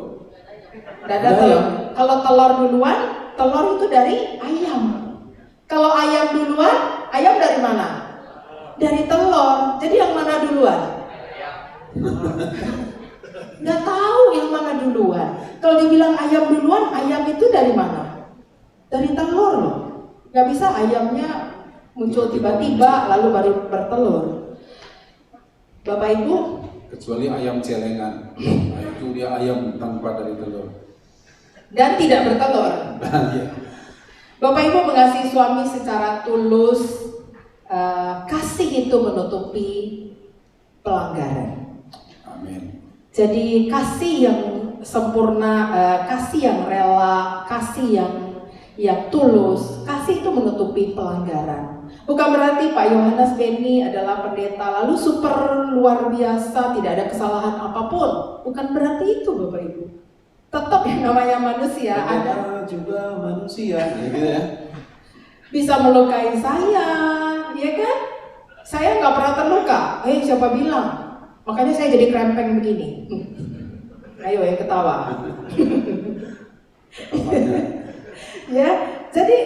Nggak ada telur. Kalau telur duluan, telur itu dari ayam. Kalau ayam duluan, ayam dari mana? Dari telur. Jadi yang mana duluan? Nggak tahu yang mana duluan. Kalau dibilang ayam duluan, ayam itu dari mana? Dari telur loh. Nggak bisa ayamnya muncul tiba-tiba lalu baru bertelur. Bapak Ibu, Kecuali ayam celengan. Nah, itu dia ayam tanpa dari telur. dan tidak bertelur. Bapak Ibu mengasihi suami secara tulus. Kasih itu menutupi pelanggaran. Amin. Jadi kasih yang sempurna, kasih yang rela, kasih yang tulus, kasih itu menutupi pelanggaran. Bukan berarti Pak Yohanes Beni adalah pendeta lalu super luar biasa, tidak ada kesalahan apapun. Bukan berarti itu Bapak Ibu. Tetap yang namanya manusia ada juga manusia, gitu ya. Bisa melukai saya, ya kan? Saya nggak pernah terluka. Siapa bilang? Makanya saya jadi krempeng begini. Ayo yang ketawa. Ya, jadi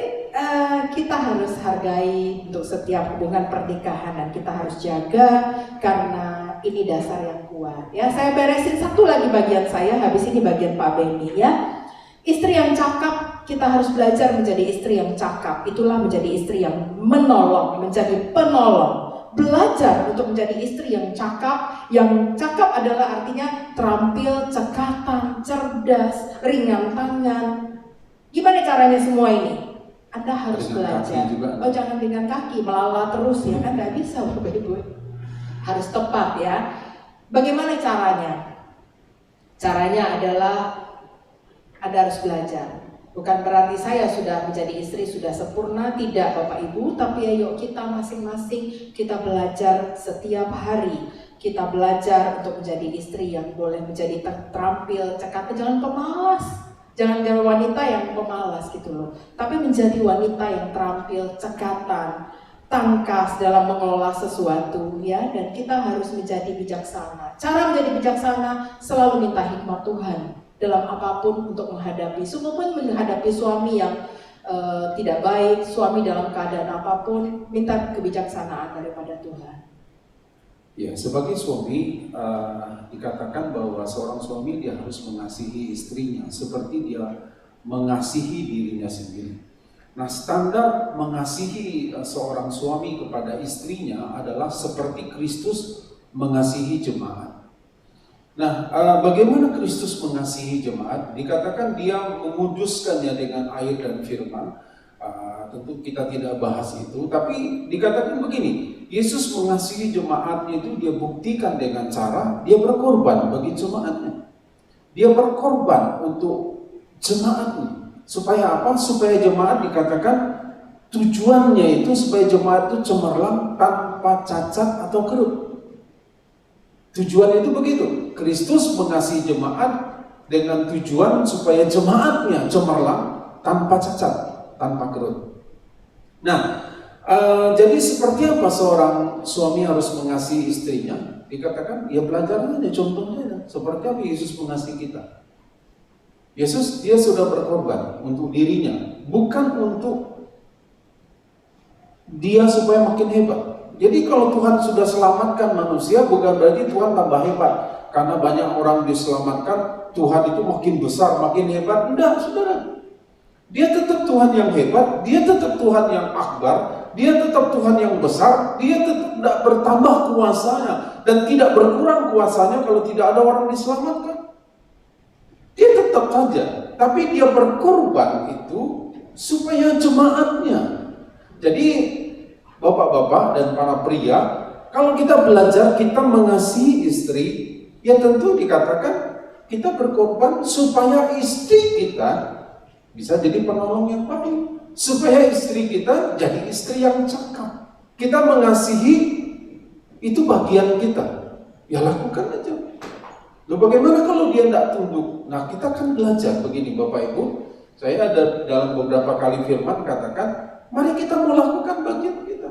kita harus hargai untuk setiap hubungan pernikahan dan kita harus jaga karena ini dasar yang kuat. Ya, saya beresin satu lagi bagian saya, habis ini bagian Pak Beni ya. Istri yang cakap, kita harus belajar menjadi istri yang cakap. Itulah menjadi istri yang menolong, menjadi penolong. Belajar untuk menjadi istri yang cakap. Yang cakap adalah artinya terampil, cekatan, cerdas, ringan tangan. Gimana caranya semua ini? Anda harus Dengan belajar. Oh, jangan dengan kaki, melala terus ya kan, nggak bisa Bapak Ibu. Harus tepat ya. Bagaimana caranya? Caranya adalah Anda harus belajar. Bukan berarti saya sudah menjadi istri sudah sempurna, tidak Bapak Ibu, tapi ayo kita masing-masing kita belajar setiap hari. Kita belajar untuk menjadi istri yang boleh menjadi terampil, cekatan, jangan pemalas. Jangan jadi wanita yang pemalas gitu loh. Tapi menjadi wanita yang terampil, cekatan, tangkas dalam mengelola sesuatu ya, dan kita harus menjadi bijaksana. Cara menjadi bijaksana selalu minta hikmat Tuhan dalam apapun untuk menghadapi, sungguhpun menghadapi suami yang tidak baik, suami dalam keadaan apapun, minta kebijaksanaan daripada Tuhan. Ya, sebagai suami dikatakan bahwa seorang suami dia harus mengasihi istrinya seperti dia mengasihi dirinya sendiri. Nah, standar mengasihi seorang suami kepada istrinya adalah seperti Kristus mengasihi jemaat. Nah, bagaimana Kristus mengasihi jemaat? Dikatakan dia menguduskannya dengan air dan firman. Tentu kita tidak bahas itu, tapi dikatakan begini, Yesus mengasihi jemaatnya itu dia buktikan dengan cara dia berkorban bagi jemaatnya. Dia berkorban untuk jemaatnya. Supaya apa? Supaya jemaat dikatakan tujuannya itu supaya jemaat itu cemerlang tanpa cacat atau kerut. Tujuannya itu begitu. Kristus mengasihi jemaat dengan tujuan supaya jemaatnya cemerlang tanpa cacat, tanpa kerut. Nah, jadi seperti apa seorang suami harus mengasihi istrinya? Dikatakan, ya pelajarannya, contohnya seperti apa Yesus mengasihi kita. Yesus, dia sudah berkorban untuk dirinya, bukan untuk dia supaya makin hebat. Jadi kalau Tuhan sudah selamatkan manusia, bukan berarti Tuhan tambah hebat. Karena banyak orang diselamatkan, Tuhan itu makin besar, makin hebat. Enggak, saudara. Dia tetap Tuhan yang hebat, dia tetap Tuhan yang akbar, dia tetap Tuhan yang besar, dia tetap tidak bertambah kuasanya dan tidak berkurang kuasanya kalau tidak ada orang diselamatkan. Dia tetap saja, tapi dia berkorban itu supaya jemaatnya. Jadi bapak-bapak dan para pria, kalau kita belajar kita mengasihi istri, ya tentu dikatakan kita berkorban supaya istri kita bisa jadi penolong yang baik, supaya istri kita jadi istri yang cakap. Kita mengasihi itu bagian kita, ya lakukan aja. Loh, bagaimana kalau dia tidak tunduk? Nah, kita kan belajar begini Bapak Ibu. Saya ada dalam beberapa kali firman katakan, mari kita melakukan bagian kita.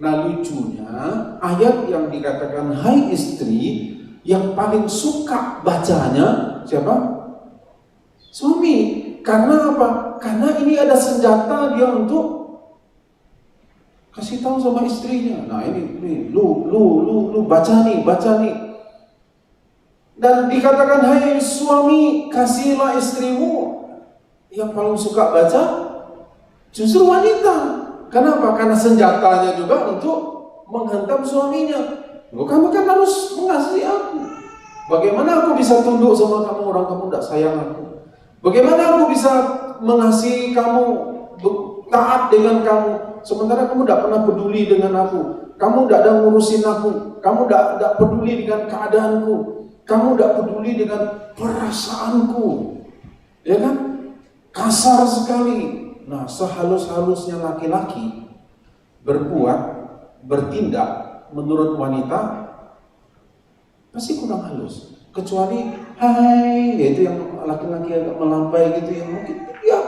Nah, lucunya ayat yang dikatakan hai istri, yang paling suka bacanya siapa? Suami. Karena apa? Karena ini ada senjata dia untuk kasih tahu sama istrinya. Nah, ini lu baca nih. Dan dikatakan hai suami, kasihilah istrimu. Yang paling suka baca justru wanita. Kenapa? Karena senjatanya juga untuk menghantam suaminya. Loh, kamu kan harus mengasihi aku. Bagaimana aku bisa tunduk sama kamu orang kamu tidak sayang aku? Bagaimana aku bisa mengasihi kamu, taat dengan kamu, sementara kamu tidak pernah peduli dengan aku? Kamu tidak ada ngurusin aku, kamu tidak peduli dengan keadaanku, kamu tidak peduli dengan perasaanku, ya kan? Kasar sekali. Nah, sehalus-halusnya laki-laki berbuat, bertindak menurut wanita pasti kurang halus. Kecuali hai, yaitu yang laki-laki agak melambai gitu, yang mungkin ya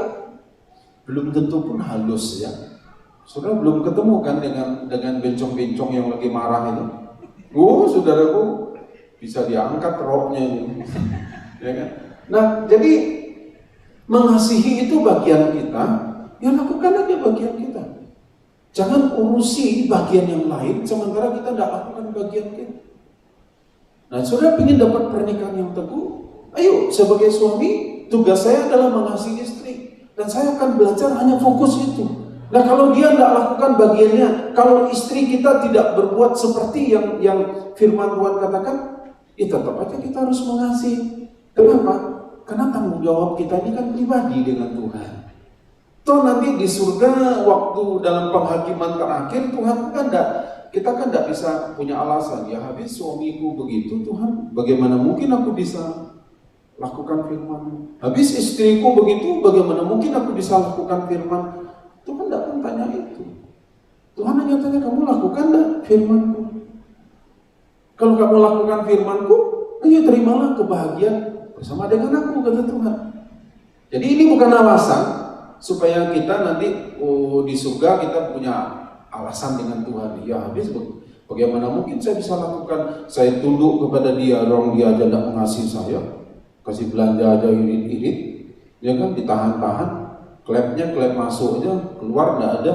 belum tentu pun halus ya. Saudara belum ketemu kan dengan bencong-bencong yang lagi marah itu. Saudaraku bisa diangkat roknya ini. Ya kan? Nah, jadi mengasihi itu bagian kita, ya lakukan aja bagian kita. Jangan urusi bagian yang lain sementara kita tidak lakukan bagian kita. Nah, saudara ingin dapat pernikahan yang teguh? Ayo, sebagai suami, tugas saya adalah mengasihi istri. Dan saya akan belajar hanya fokus itu. Nah, kalau dia tidak lakukan bagiannya, kalau istri kita tidak berbuat seperti yang firman Tuhan katakan, ya tetap aja kita harus mengasihi. Kenapa? Karena tanggung jawab kita ini kan pribadi dengan Tuhan. Toh nanti di surga, waktu dalam penghakiman terakhir, Tuhan kan kita kan tidak bisa punya alasan, ya habis suamiku begitu Tuhan, bagaimana mungkin aku bisa lakukan firman? Habis istriku begitu, bagaimana mungkin aku bisa lakukan firman? Tuhan tidak akan tanya itu. Tuhan hanya tanya, kamu lakukan tidak firmanku? Kalau kamu lakukan firmanku, ayo terimalah kebahagiaan bersama dengan aku, kata Tuhan. Jadi ini bukan alasan supaya kita nanti di surga kita punya alasan dengan Tuhan. Ya habis bagaimana mungkin saya bisa lakukan, saya tunduk kepada dia, orang dia aja tidak mengasihi saya, kasih belanja aja irit-irit, ya kan, ditahan-tahan, klep masuk aja, keluar tidak ada,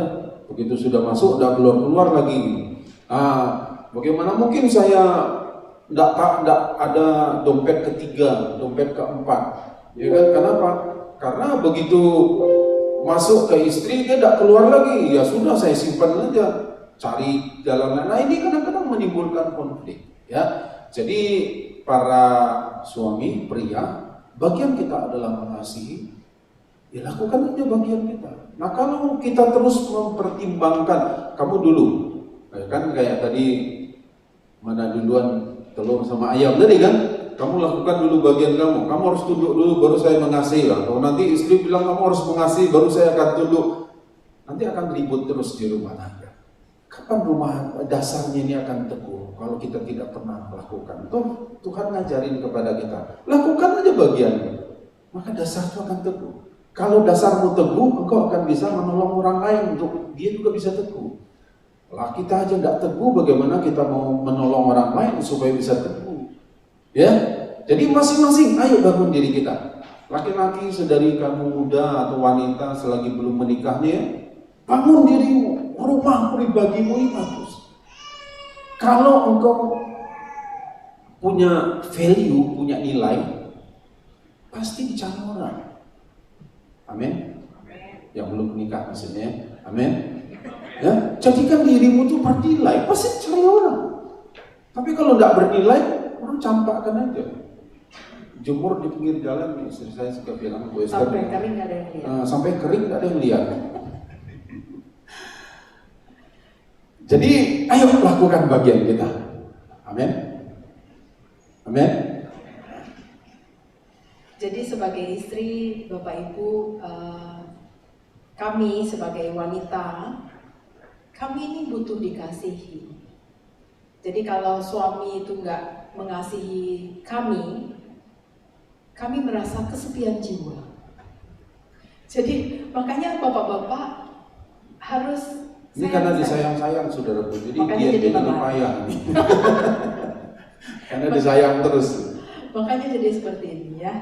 begitu sudah masuk udah keluar lagi. Bagaimana mungkin saya tidak ada dompet ketiga, dompet keempat, ya kan? Kenapa? Karena begitu masuk ke istri dia tidak keluar lagi, ya sudah saya simpan aja, cari jalan lain. Nah, ini kadang-kadang menimbulkan konflik, ya. Jadi para suami, pria, bagian kita adalah mengasihi, ya lakukan aja bagian kita. Nah, kalau kita terus mempertimbangkan, kamu dulu, kan kayak tadi mana duluan telur sama ayam tadi kan, kamu lakukan dulu bagian kamu harus tunduk dulu baru saya mengasihi. Kalau nanti istri bilang kamu harus mengasihi baru saya akan tunduk. nanti akan ribut terus di rumah tangga. Kapan rumah dasarnya ini akan teguh kalau kita tidak pernah melakukan? Toh Tuhan ngajarin kepada kita, lakukan aja bagianmu, maka dasar itu akan teguh. Kalau dasarmu teguh, engkau akan bisa menolong orang lain untuk dia juga bisa teguh. Lah kita aja tidak teguh, bagaimana kita mau menolong orang lain supaya bisa teguh? Ya, jadi masing-masing ayo bangun diri kita. Laki-laki, saudari kamu muda atau wanita selagi belum menikahnya, bangun dirimu, rumah pribadimu ini bagus. Kalau engkau punya value, punya nilai, pasti dicari orang. Amin. Yang belum menikah maksudnya, amin. Ya, jadikan dirimu tuh bernilai, pasti dicari orang. Tapi kalau tidak bernilai, orang campakkan aja. Jemur di pinggir jalan, istri saya suka bilang, sampai kering nggak ada yang lihat. Sampai kering nggak ada yang lihat. Jadi, ayo lakukan bagian kita. Amin. Amin. Jadi sebagai istri, Bapak Ibu, kami sebagai wanita, kami ini butuh dikasihi. Jadi kalau suami itu nggak mengasihi kami merasa kesepian jiwa. Jadi makanya bapak-bapak harus ini karena disayang-sayang saudaraku, jadi makanya dia jadi payah nih. Karena disayang terus. Makanya jadi seperti ini ya.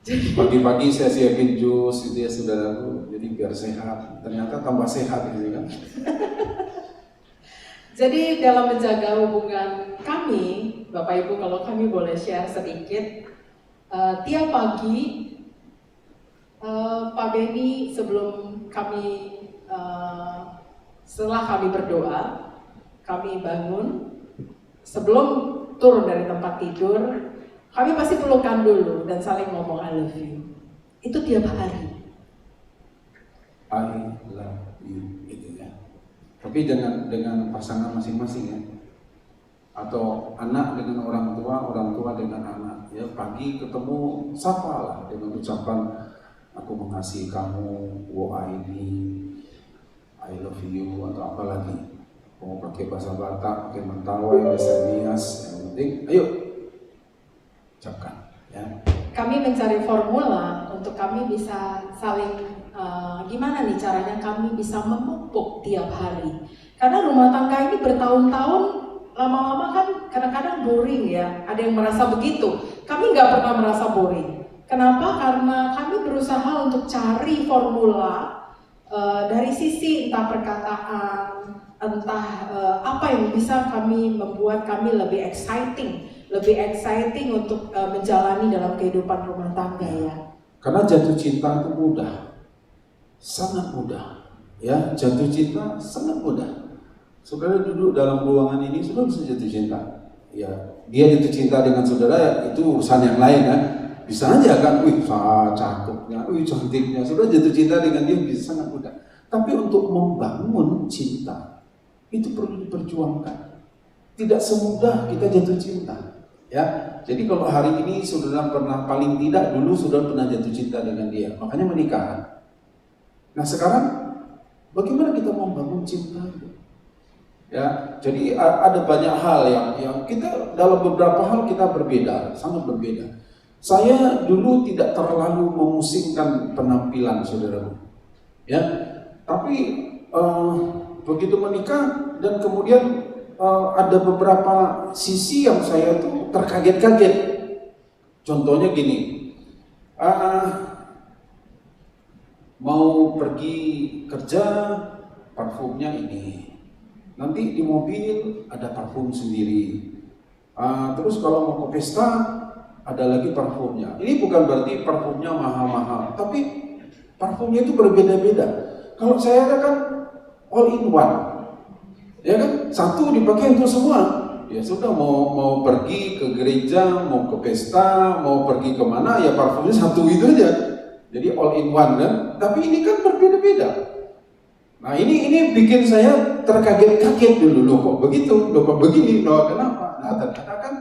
Jadi Pagi-pagi saya siapin jus gitu ya saudaraku, jadi biar sehat. Ternyata tambah sehat gitu kan. Jadi dalam menjaga hubungan kami, Bapak Ibu, kalau kami boleh share sedikit, tiap pagi Pak Benny sebelum kami setelah kami berdoa, kami bangun, sebelum turun dari tempat tidur, kami pasti pelukan dulu dan saling ngomong I love you. Itu tiap hari. I love you gitu ya. Tapi dengan pasangan masing-masing ya. Atau anak dengan orang tua dengan anak. Ya pagi ketemu sapa lah dengan ucapan aku mengasihi kamu, I love you atau apa lagi. Mau pakai bahasa Batak, pakai Mentawai, bahasa Nias, yang penting ayo ucapkan ya. Kami mencari formula untuk kami bisa saling gimana nih caranya kami bisa memupuk tiap hari. Karena rumah tangga ini bertahun-tahun, lama-lama kan kadang-kadang boring ya. Ada yang merasa begitu. Kami nggak pernah merasa boring. Kenapa? Karena kami berusaha untuk cari formula dari sisi entah perkataan, entah apa yang bisa kami membuat kami lebih exciting untuk menjalani dalam kehidupan rumah tangga ya. Karena jatuh cinta itu mudah, sangat mudah, ya jatuh cinta sangat mudah. Saudara duduk dalam ruangan ini sudah bisa jatuh cinta, ya dia jatuh cinta dengan saudara itu urusan yang lain ya. Bisa aja kan, wih cakepnya, wih cantiknya, sudah jatuh cinta dengan dia bisa sangat mudah. Tapi untuk membangun cinta itu perlu diperjuangkan. Tidak semudah kita jatuh cinta, ya. Jadi kalau hari ini saudara pernah paling tidak dulu saudara pernah jatuh cinta dengan dia, makanya menikah. Nah sekarang bagaimana kita membangun cinta itu? Ya, jadi ada banyak hal yang kita dalam beberapa hal kita berbeda, sangat berbeda. Saya dulu tidak terlalu memusingkan penampilan saudara, ya. Tapi begitu menikah dan kemudian ada beberapa sisi yang saya tuh terkaget-kaget. Contohnya gini, mau pergi kerja parfumnya ini, nanti di mobil ada parfum sendiri. Terus kalau mau ke pesta ada lagi parfumnya. Ini bukan berarti parfumnya mahal-mahal, tapi parfumnya itu berbeda-beda. Kalau saya kan all in one, ya kan, satu dipakai untuk semua. Ya sudah mau pergi ke gereja, mau ke pesta, mau pergi kemana, ya parfumnya satu itu aja. Jadi all in one kan. Tapi ini kan berbeda-beda. Nah ini bikin saya terkaget-kaget dulu, loh kok begitu, loh kok begini, loh kenapa? Nah ternyata kan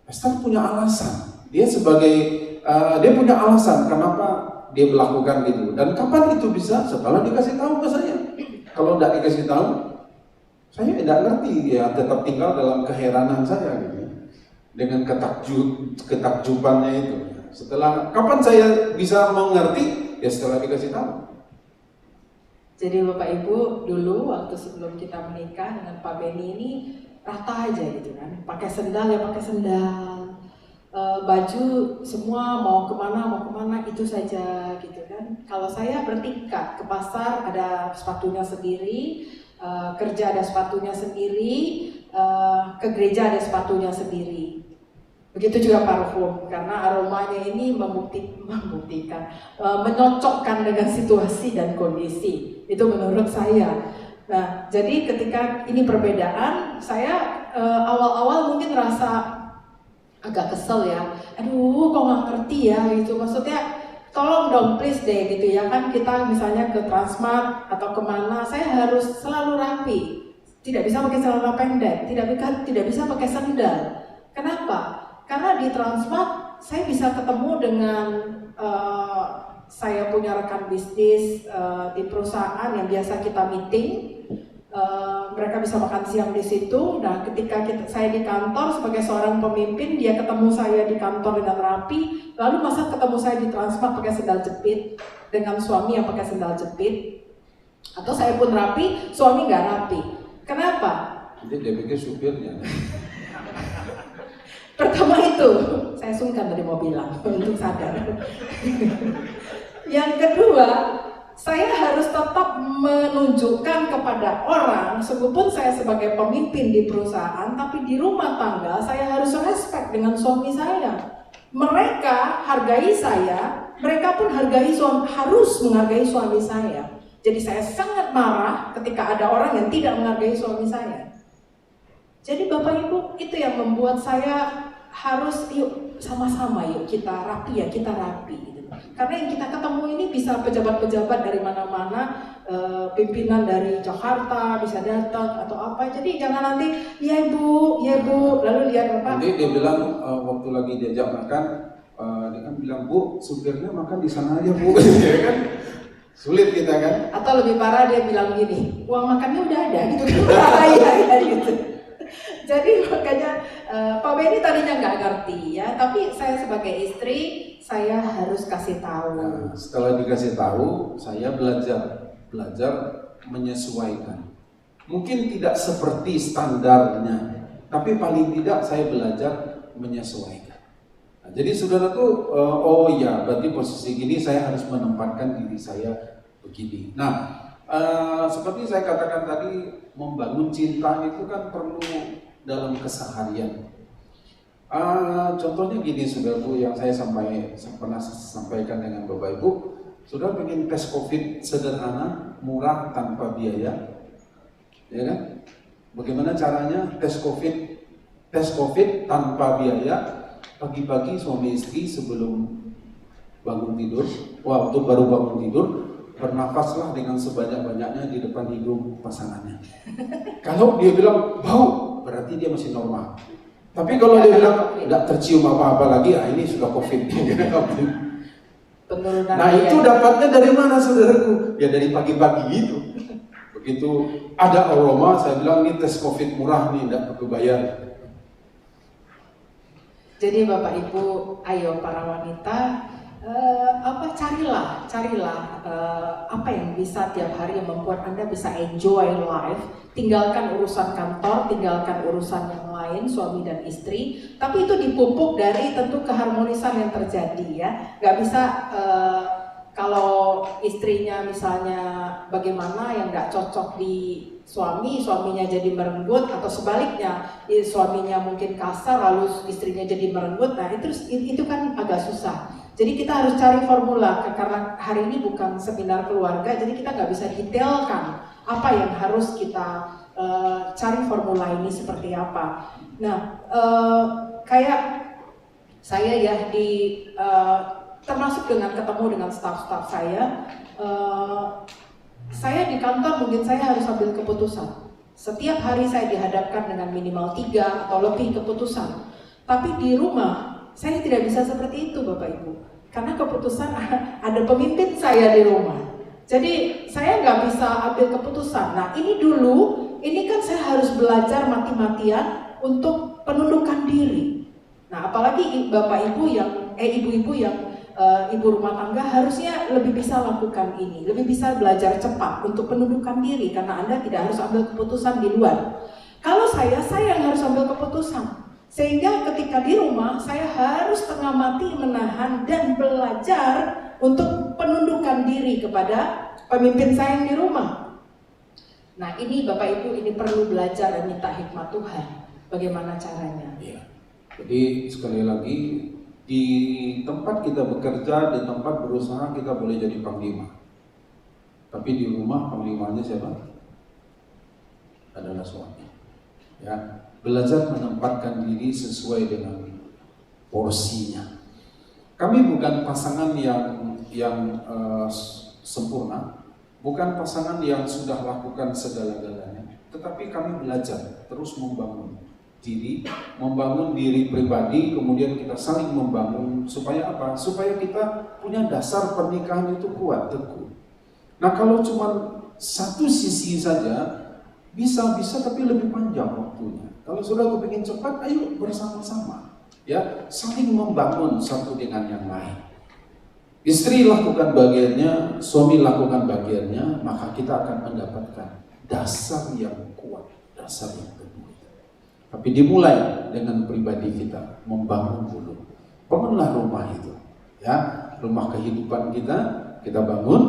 pastor punya alasan. Dia dia punya alasan kenapa dia melakukan itu. Dan kapan itu bisa? Setelah dikasih tahu ke saya. Kalau tidak dikasih tahu, saya tidak ngerti ya, tetap tinggal dalam keheranan saya gitu. Dengan ketakjubannya itu. Setelah kapan saya bisa mengerti? Ya setelah dikasih tahu. Jadi Bapak Ibu dulu waktu sebelum kita menikah dengan Pak Beni ini rata aja gitu kan, pakai sendal ya pakai sendal, baju semua mau kemana itu saja gitu kan. Kalau saya bertingkat ke pasar ada sepatunya sendiri, kerja ada sepatunya sendiri, ke gereja ada sepatunya sendiri. Begitu juga parfum, karena aromanya ini membuktikan, menyocokkan dengan situasi dan kondisi. Itu menurut saya. Nah, jadi ketika ini perbedaan, saya awal-awal mungkin rasa agak kesel ya. Aduh, kok nggak ngerti ya gitu. Maksudnya, tolong dong please deh gitu ya. Kan kita misalnya ke Transmart atau kemana, saya harus selalu rapi. Tidak bisa pakai celana pendek, tidak bisa pakai sandal. Kenapa? Karena di Transmart saya bisa ketemu dengan saya punya rekan bisnis di perusahaan yang biasa kita meeting, mereka bisa makan siang di situ. Nah, ketika saya di kantor sebagai seorang pemimpin, dia ketemu saya di kantor dengan rapi, lalu masa ketemu saya di Transmart pakai sendal jepit dengan suami yang pakai sendal jepit, atau saya pun rapi, suami nggak rapi. Kenapa? Jadi dia pikir supirnya. Pertama itu, saya sungkan tadi mau bilang untuk sadar. Yang kedua, saya harus tetap menunjukkan kepada orang, meskipun saya sebagai pemimpin di perusahaan, tapi di rumah tangga saya harus respect dengan suami saya. Mereka hargai saya, mereka pun harus menghargai suami saya. Jadi saya sangat marah ketika ada orang yang tidak menghargai suami saya. Jadi Bapak Ibu, itu yang membuat saya harus yuk sama-sama yuk kita rapi ya, kita rapi gitu. Karena yang kita ketemu ini bisa pejabat-pejabat dari mana-mana, pimpinan dari Jakarta bisa datang atau apa. Jadi jangan nanti ya bu, lalu lihat apa. Nanti dia bilang waktu lagi diajak makan, dia kan bilang bu, supirnya makan di sana aja bu, ya kan? Sulit kita kan? Atau lebih parah dia bilang gini, uang makannya udah ada gitu kan? Iya gitu. Jadi makanya Pak Beni tadinya nggak ngerti ya, tapi saya sebagai istri saya harus kasih tahu. Nah, setelah dikasih tahu, saya belajar menyesuaikan. Mungkin tidak seperti standarnya, tapi paling tidak saya belajar menyesuaikan. Nah, jadi saudara tuh, oh iya, berarti posisi gini saya harus menempatkan diri saya begini. Nah, seperti saya katakan tadi, membangun cinta itu kan perlu dalam keseharian. Contohnya gini saudaraku, yang saya pernah sampaikan dengan Bapak Ibu, saudara pengen tes COVID sederhana, murah, tanpa biaya, ya kan? Bagaimana caranya tes COVID tanpa biaya? Pagi-pagi suami istri sebelum bangun tidur, waktu baru bangun tidur, bernafaslah dengan sebanyak-banyaknya di depan hidung pasangannya. Kalau dia bilang bau, berarti dia masih normal. Tapi kalau dia bilang tidak tercium apa-apa lagi, ini sudah COVID. Nah itu dapatnya dari mana saudaraku? Ya dari pagi-pagi itu. Begitu ada aroma, saya bilang ini tes COVID murah nih, tidak perlu bayar. Jadi Bapak Ibu, ayo para wanita, carilah apa yang bisa tiap hari yang membuat Anda bisa enjoy life. Tinggalkan urusan kantor, tinggalkan urusan yang lain, suami dan istri. Tapi itu dipupuk dari tentu keharmonisan yang terjadi ya. Gak bisa kalau istrinya misalnya bagaimana yang gak cocok di suaminya jadi merenggut, atau sebaliknya suaminya mungkin kasar lalu istrinya jadi merenggut. Nah itu kan agak susah. Jadi kita harus cari formula, karena hari ini bukan seminar keluarga, jadi kita nggak bisa detailkan apa yang harus kita cari formula ini seperti apa. Nah, kayak saya ya termasuk dengan ketemu dengan staf-staf saya di kantor mungkin saya harus ambil keputusan. Setiap hari saya dihadapkan dengan minimal 3 atau lebih keputusan. Tapi di rumah saya tidak bisa seperti itu Bapak Ibu. Karena keputusan ada pemimpin saya di rumah. Jadi saya nggak bisa ambil keputusan. Nah ini kan saya harus belajar mati-matian untuk penundukan diri. Nah apalagi bapak ibu yang, ibu-ibu yang ibu rumah tangga harusnya lebih bisa lakukan ini, lebih bisa belajar cepat untuk penundukan diri karena Anda tidak harus ambil keputusan di luar. Kalau saya yang harus ambil keputusan. Sehingga ketika di rumah saya harus setengah mati menahan dan belajar untuk penundukan diri kepada pemimpin saya yang di rumah. Nah ini Bapak Ibu ini perlu belajar dan minta hikmat Tuhan. Bagaimana caranya? Iya. Jadi sekali lagi di tempat kita bekerja, di tempat berusaha kita boleh jadi panglima. Tapi di rumah panglimanya siapa? Adalah suami. Ya. Belajar menempatkan diri sesuai dengan porsinya. Kami bukan pasangan yang sempurna, bukan pasangan yang sudah lakukan segala-galanya, tetapi kami belajar terus membangun diri pribadi, kemudian kita saling membangun supaya apa? Supaya kita punya dasar pernikahan itu kuat, teguh. Nah kalau cuma satu sisi saja bisa tapi lebih panjang waktunya. Kalau sudah kepingin cepat, ayo bersama-sama, ya saling membangun satu dengan yang lain. Istri lakukan bagiannya, suami lakukan bagiannya, maka kita akan mendapatkan dasar yang kuat, dasar yang teguh. Tapi dimulai dengan pribadi kita, membangun dulu. Bangunlah rumah itu, ya rumah kehidupan kita bangun,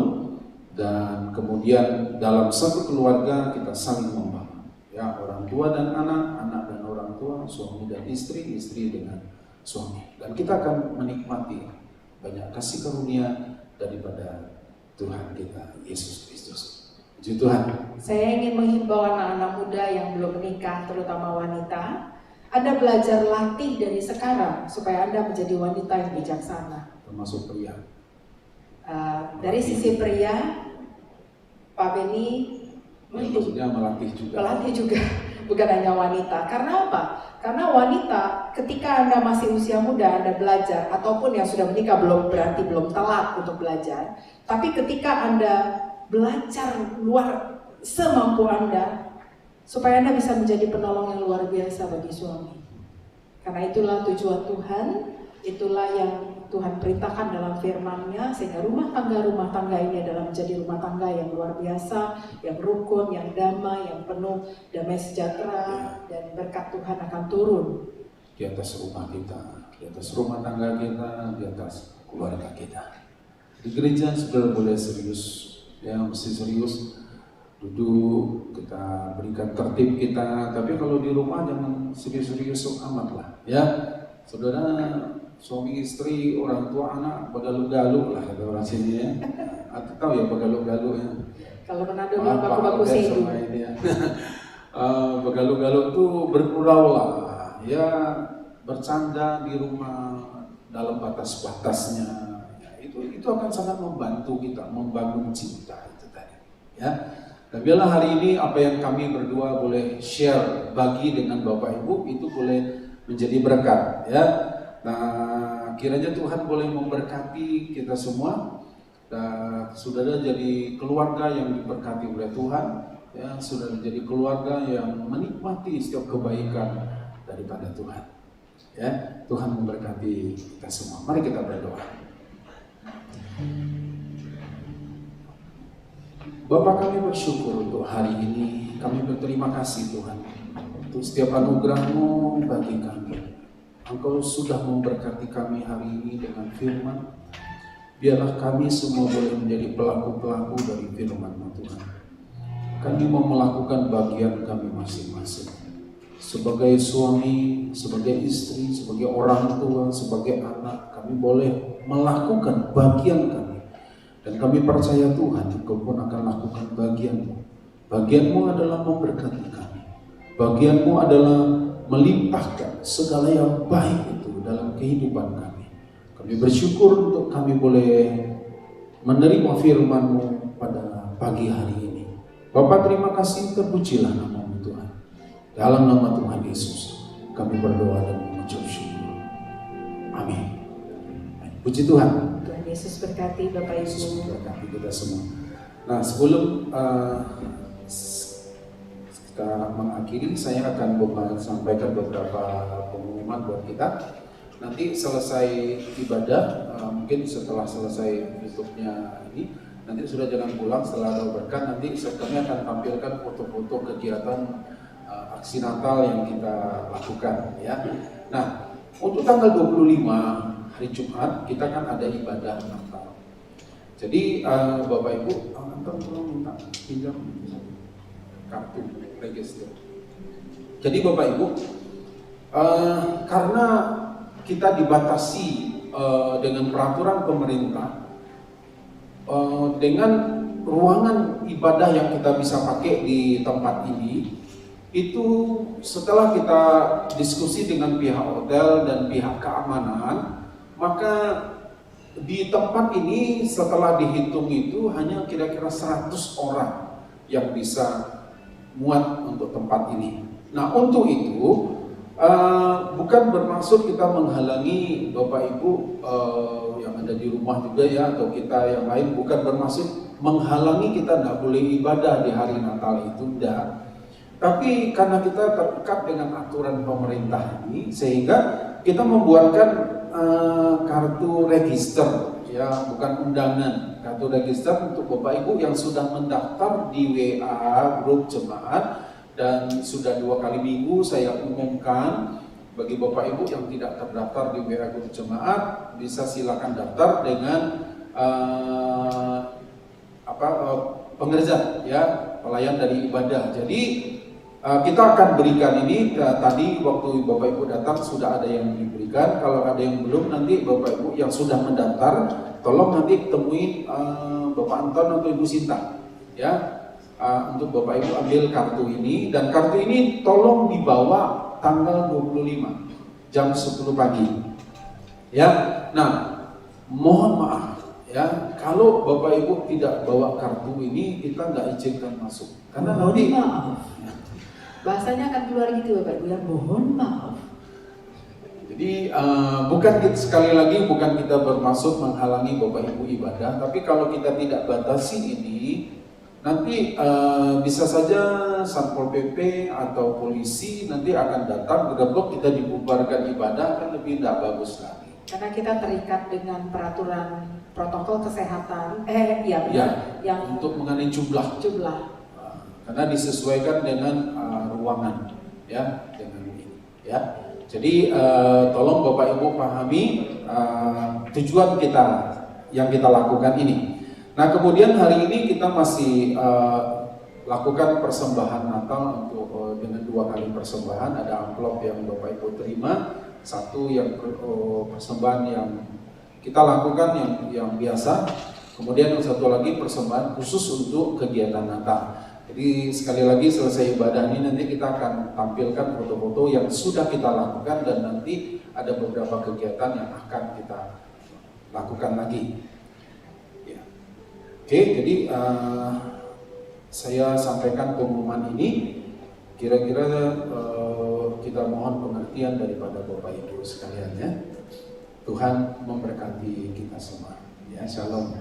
dan kemudian dalam satu keluarga kita saling membangun. Ya, orang tua dan anak, anak dan orang tua, suami dan istri, istri dengan suami. Dan kita akan menikmati banyak kasih karunia daripada Tuhan kita, Yesus Kristus. Puji Tuhan. Saya ingin menghimbau anak-anak muda yang belum menikah, terutama wanita, Anda belajar latih dari sekarang supaya Anda menjadi wanita yang bijaksana. Termasuk pria. Dari sisi pria, Pak Beni Maksudnya melatih juga, bukan hanya wanita. Karena apa? Karena wanita ketika Anda masih usia muda, Anda belajar, ataupun yang sudah menikah berarti belum telat untuk belajar. Tapi ketika Anda belajar luar semampu Anda, supaya Anda bisa menjadi penolong yang luar biasa bagi suami. Karena itulah tujuan Tuhan, itulah yang Tuhan perintahkan dalam firman-Nya, sehingga rumah tangga ini adalah menjadi rumah tangga yang luar biasa, yang rukun, yang damai, yang penuh damai sejahtera, dan berkat Tuhan akan turun di atas rumah kita, di atas rumah tangga kita, di atas keluarga kita. Di gereja sudah boleh serius, ya mesti serius, duduk, kita berikan tertib kita, tapi kalau di rumah jangan serius-serius amat lah, ya saudara. Suami istri, orang tua, anak, begalu-galu lah kata orang sini ya. Atau tahu ya begalu-galu ya. Kalau Manado bilang baku-baku sedu. Ya. Begalu-galu itu bergurau lah, ya bercanda di rumah dalam batas-batasnya. Ya, itu akan sangat membantu kita membangun cinta itu tadi. Ya. Dan biarlah hari ini apa yang kami berdua boleh share bagi dengan Bapak Ibu itu boleh menjadi berkat, ya. Nah, kiranya Tuhan boleh memberkati kita semua. Dan saudara jadi keluarga yang diberkati oleh Tuhan, ya, sudah menjadi keluarga yang menikmati setiap kebaikan daripada Tuhan. Ya, Tuhan memberkati kita semua. Mari kita berdoa. Bapa, kami bersyukur untuk hari ini. Kami berterima kasih Tuhan untuk setiap anugerah-Mu bagi kami. Engkau sudah memberkati kami hari ini dengan firman. Biarlah kami semua boleh menjadi pelaku-pelaku dari firman-Mu Tuhan. Kami mau melakukan bagian kami masing-masing. Sebagai suami, sebagai istri, sebagai orang tua, sebagai anak, kami boleh melakukan bagian kami. Dan kami percaya Tuhan, Engkau pun akan lakukan bagian-Mu. Bagian-Mu adalah memberkati kami. Bagian-Mu adalah melimpahkan segala yang baik itu dalam kehidupan kami. Kami bersyukur untuk kami boleh menerima firman-Mu pada pagi hari ini. Bapa, terima kasih, terpujilah nama-Mu Tuhan. Dalam nama Tuhan Yesus kami berdoa dan mengucap syukur. Amin. Puji Tuhan. Tuhan Yesus berkati Bapak Ibu. Yesus memberkati kita semua. Nah, sebelum kita mengakhiri, saya akan sampaikan beberapa pengumuman buat kita. Nanti selesai ibadah, mungkin setelah selesai YouTube-nya ini, nanti sudah jangan pulang setelah doa berkat. Nanti kami akan tampilkan foto-foto kegiatan aksi Natal yang kita lakukan, ya. Nah, untuk tanggal 25 hari Jumat kita kan ada ibadah Natal. Jadi Bapak Ibu, antar tolong minta pinjam kartu register. Jadi Bapak Ibu, karena kita dibatasi dengan peraturan pemerintah, dengan ruangan ibadah yang kita bisa pakai di tempat ini, itu setelah kita diskusi dengan pihak hotel dan pihak keamanan, maka di tempat ini setelah dihitung itu hanya kira-kira 100 orang yang bisa muat untuk tempat ini. Nah, untuk itu bukan bermaksud kita menghalangi Bapak Ibu yang ada di rumah juga ya, atau kita yang lain, bukan bermaksud menghalangi kita tidak boleh ibadah di hari Natal itu, tidak. Tapi karena kita terikat dengan aturan pemerintah ini, sehingga kita membuatkan kartu register, ya, bukan undangan, kartu register untuk Bapak Ibu yang sudah mendaftar di WA grup jemaat. Dan sudah 2 kali minggu saya umumkan bagi Bapak Ibu yang tidak terdaftar di WA grup jemaat, bisa silakan daftar dengan pengerja, ya, pelayan dari ibadah. Jadi kita akan berikan ini, tadi waktu Bapak Ibu datang sudah ada yang diberikan. Kalau ada yang belum, nanti Bapak Ibu yang sudah mendaftar, tolong nanti temuin Bapak Anton atau Ibu Sinta, ya, untuk Bapak Ibu ambil kartu ini. Dan kartu ini tolong dibawa tanggal 25 jam 10 pagi, ya. Nah, mohon maaf ya, kalau Bapak Ibu tidak bawa kartu ini, kita nggak izinkan masuk. Karena nanti maaf, bahasanya akan keluar gitu Bapak Ibu, ya, mohon maaf. Jadi sekali lagi bukan kita bermaksud menghalangi Bapak Ibu ibadah, tapi kalau kita tidak batasi ini, nanti bisa saja Satpol PP atau polisi nanti akan datang gerebek, kita dibubarkan ibadah, kan lebih tidak bagus lagi. Karena kita terikat dengan peraturan protokol kesehatan, yang untuk mengenai jumlah. Karena disesuaikan dengan ruangan, ya, dengan ini, ya. Jadi tolong Bapak Ibu pahami tujuan kita yang kita lakukan ini. Nah, kemudian hari ini kita masih lakukan persembahan Natal untuk dengan 2 kali persembahan. Ada amplop yang Bapak Ibu terima, satu yang persembahan yang kita lakukan yang biasa, kemudian yang satu lagi persembahan khusus untuk kegiatan Natal. Jadi sekali lagi selesai ibadah ini nanti kita akan tampilkan foto-foto yang sudah kita lakukan, dan nanti ada beberapa kegiatan yang akan kita lakukan lagi. Ya. Oke, jadi saya sampaikan pengumuman ini. Kira-kira kita mohon pengertian daripada Bapak Ibu sekalian, ya. Tuhan memberkati kita semua. Ya, shalom.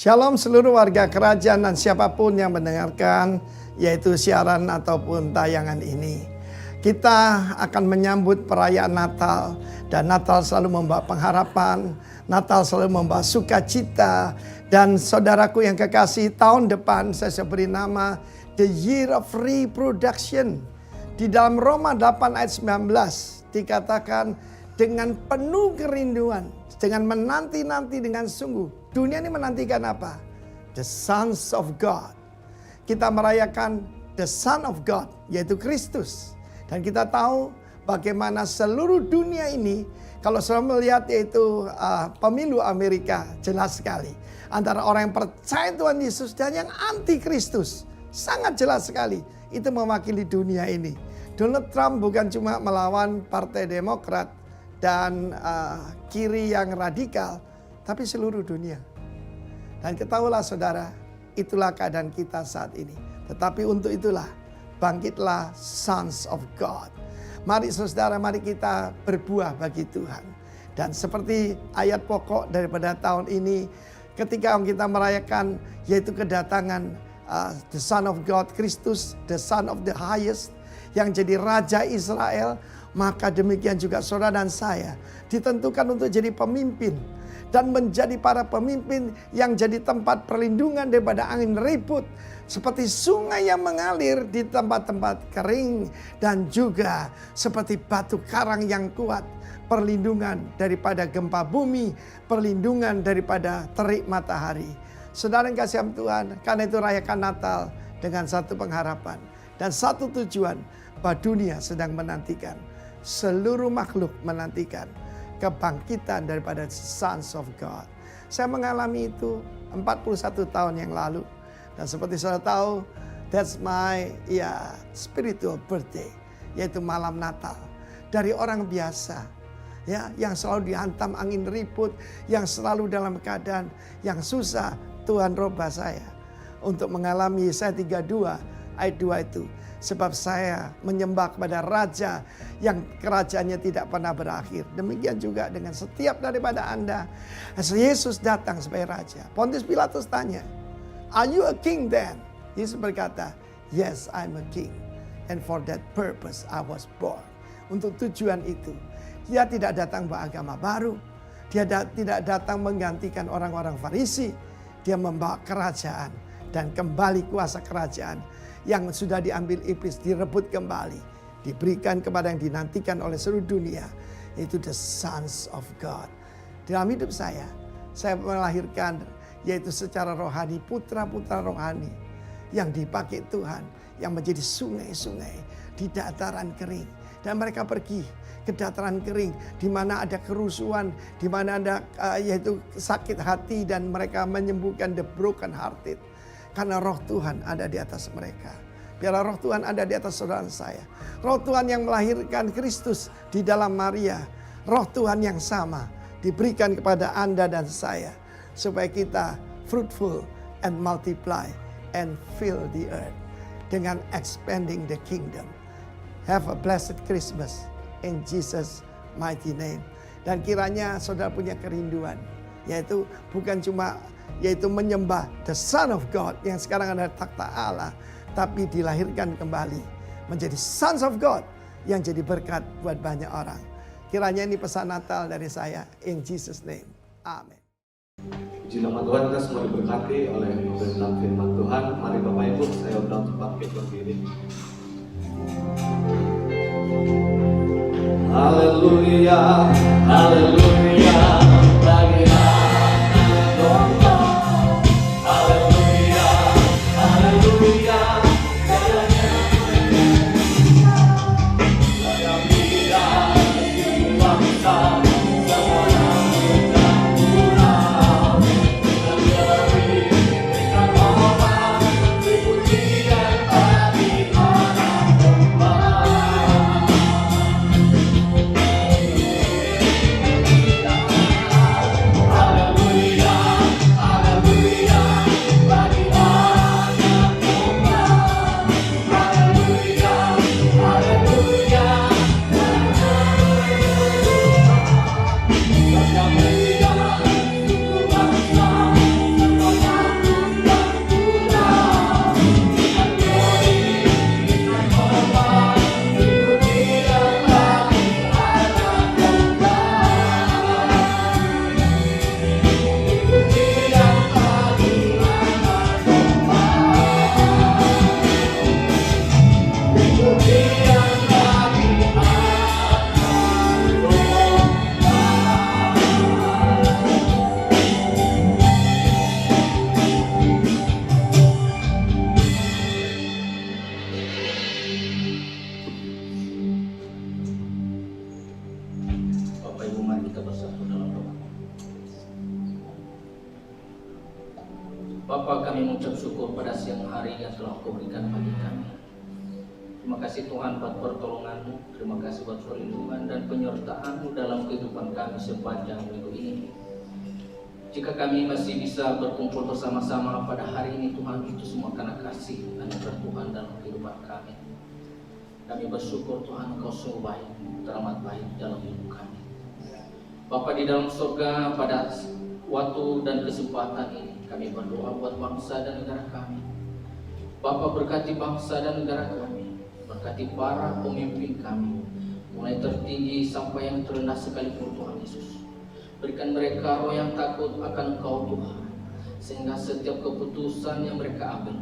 Shalom seluruh warga kerajaan dan siapapun yang mendengarkan yaitu siaran ataupun tayangan ini. Kita akan menyambut perayaan Natal, dan Natal selalu membawa pengharapan, Natal selalu membawa sukacita. Dan saudaraku yang kekasih, tahun depan saya beri nama The Year of Reproduction. Di dalam Roma 8 ayat 19 dikatakan dengan penuh kerinduan, dengan menanti-nanti dengan sungguh. Dunia ini menantikan apa? The Sons of God. Kita merayakan The Son of God, yaitu Kristus. Dan kita tahu bagaimana seluruh dunia ini, kalau saya melihat yaitu pemilu Amerika, jelas sekali. Antara orang yang percaya Tuhan Yesus dan yang anti Kristus. Sangat jelas sekali. Itu mewakili dunia ini. Donald Trump bukan cuma melawan Partai Demokrat dan kiri yang radikal, tapi seluruh dunia. Dan ketahuilah saudara, itulah keadaan kita saat ini. Tetapi untuk itulah, bangkitlah sons of God. Mari saudara, mari kita berbuah bagi Tuhan. Dan seperti ayat pokok daripada tahun ini, ketika kita merayakan yaitu kedatangan the Son of God, Kristus, the Son of the Highest, yang jadi Raja Israel, maka demikian juga saudara dan saya ditentukan untuk jadi pemimpin. Dan menjadi para pemimpin yang jadi tempat perlindungan daripada angin ribut. Seperti sungai yang mengalir di tempat-tempat kering. Dan juga seperti batu karang yang kuat. Perlindungan daripada gempa bumi. Perlindungan daripada terik matahari. Saudara yang kasih Tuhan, karena itu rayakan Natal dengan satu pengharapan. Dan satu tujuan, bahwa dunia sedang menantikan. Seluruh makhluk menantikan kebangkitan daripada sons of God. Saya mengalami itu 41 tahun yang lalu. Dan seperti saudara tahu, that's my spiritual birthday. Yaitu malam Natal. Dari orang biasa. Ya, yang selalu dihantam angin ribut. Yang selalu dalam keadaan yang susah. Tuhan robah saya. Untuk mengalami Yesaya 32 ayat 2 itu. Sebab saya menyembah kepada Raja yang kerajaannya tidak pernah berakhir. Demikian juga dengan setiap daripada Anda. Yesus datang sebagai Raja. Pontius Pilatus tanya, "Are you a king then?" Yesus berkata, "Yes, I'm a king. And for that purpose I was born." Untuk tujuan itu. Dia tidak datang bawa agama baru. Dia tidak datang menggantikan orang-orang Farisi. Dia membawa kerajaan. Dan kembali kuasa kerajaan yang sudah diambil iblis direbut kembali, diberikan kepada yang dinantikan oleh seluruh dunia, yaitu the sons of God. Dalam hidup saya melahirkan yaitu secara rohani putra-putra rohani yang dipakai Tuhan, yang menjadi sungai-sungai di dataran kering, dan mereka pergi ke dataran kering di mana ada kerusuhan, di mana ada yaitu sakit hati, dan mereka menyembuhkan the broken hearted. Karena roh Tuhan ada di atas mereka. Biarlah roh Tuhan ada di atas saudara saya. Roh Tuhan yang melahirkan Kristus di dalam Maria. Roh Tuhan yang sama diberikan kepada Anda dan saya. Supaya kita fruitful and multiply and fill the earth. Dengan expanding the kingdom. Have a blessed Christmas in Jesus' mighty name. Dan kiranya saudara punya kerinduan. Yaitu bukan cuma menyembah the Son of God yang sekarang ada takhta Allah, tapi dilahirkan kembali menjadi sons of God yang jadi berkat buat banyak orang. Kiranya ini pesan Natal dari saya, in Jesus name, amin. Puji nama Tuhan, kita semua diberkati oleh pemberitaan firman Tuhan. Mari Bapak Ibu, saya undang untuk bangkit berdiri. Haleluya, haleluya, bagi kami mengucap syukur pada siang hari yang telah Kau berikan bagi kami. Terima kasih Tuhan buat pertolongan-Mu, terima kasih buat perlindungan dan penyertaan-Mu dalam kehidupan kami sepanjang minggu ini. Jika kami masih bisa berkumpul bersama-sama pada hari ini Tuhan, itu semua karena kasih anugerah Tuhan dalam kehidupan kami. Kami bersyukur Tuhan Engkau sungguh baik, teramat baik dalam hidup kami. Bapa di dalam surga, pada waktu dan kesempatan ini kami berdoa buat bangsa dan negara kami. Bapa berkati bangsa dan negara kami, berkati para pemimpin kami, mulai tertinggi sampai yang terendah sekalipun Tuhan Yesus. Berikan mereka roh yang takut akan Engkau Tuhan, sehingga setiap keputusan yang mereka ambil,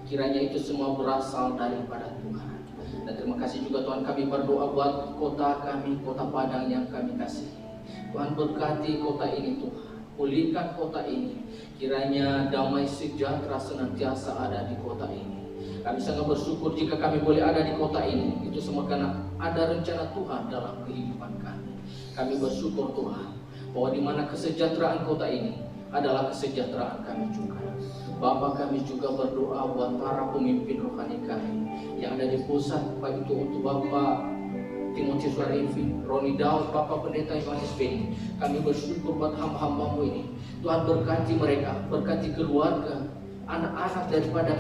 kiranya itu semua berasal daripada Tuhan. Dan terima kasih juga Tuhan, kami berdoa buat kota kami, kota Padang yang kami kasihi. Tuhan berkati kota ini Tuhan, pulihkan kota ini, kiranya damai sejahtera senantiasa ada di kota ini. Kami sangat bersyukur jika kami boleh ada di kota ini, itu semua karena ada rencana Tuhan dalam kehidupan kami. Kami bersyukur Tuhan, bahwa di mana kesejahteraan kota ini adalah kesejahteraan kami juga. Bapa, kami juga berdoa buat para pemimpin rohani kami yang ada di pusat, baik itu untuk Bapak Timotius Warifi, Roni Daud, Bapak Pendeta Yohanes Beni. Kami bersyukur buat hamba-hamba-Mu ini. Tuhan berkati mereka, berkati keluarga, anak-anak daripada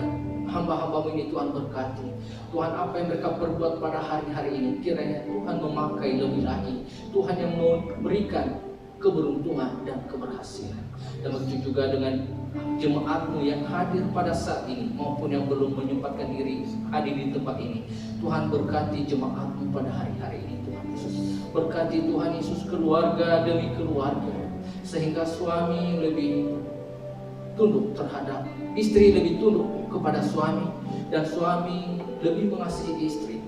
hamba-hamba-Mu ini Tuhan berkati. Tuhan, apa yang mereka perbuat pada hari-hari ini, kiranya Tuhan memakai lebih lagi. Tuhan yang memberikan keberuntungan dan keberhasilan. Dan begitu juga dengan jemaat-Mu yang hadir pada saat ini maupun yang belum menyempatkan diri hadir di tempat ini. Tuhan berkati jemaat-Mu pada hari-hari ini Tuhan Yesus. Berkati Tuhan Yesus keluarga demi keluarga, sehingga suami lebih tunduk terhadap istri, lebih tunduk kepada suami, dan suami lebih mengasihi istri,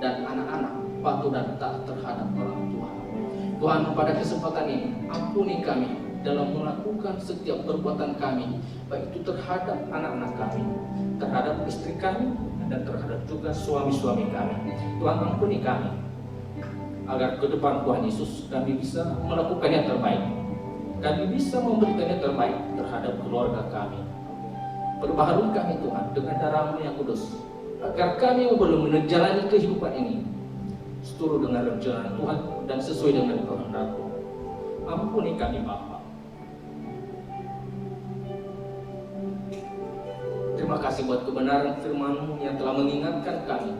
dan anak-anak patuh dan taat terhadap orang tua. Tuhan, pada kesempatan ini ampuni kami dalam melakukan setiap perbuatan kami, baik itu terhadap anak-anak kami, terhadap istri kami, dan terhadap juga suami-suami kami. Tuhan, ampuni kami, agar ke depan Tuhan Yesus kami bisa melakukan yang terbaik. Kami bisa memberikan yang terbaik terhadap keluarga kami. Perbaharui kami Tuhan dengan darah-Mu yang kudus, agar kami belum menjalani kehidupan ini seturut dengan rencana Tuhan dan sesuai dengan kehendak-Mu. Ampuni kami Bapa. Terima kasih buat kebenaran firman-Mu yang telah mengingatkan kami,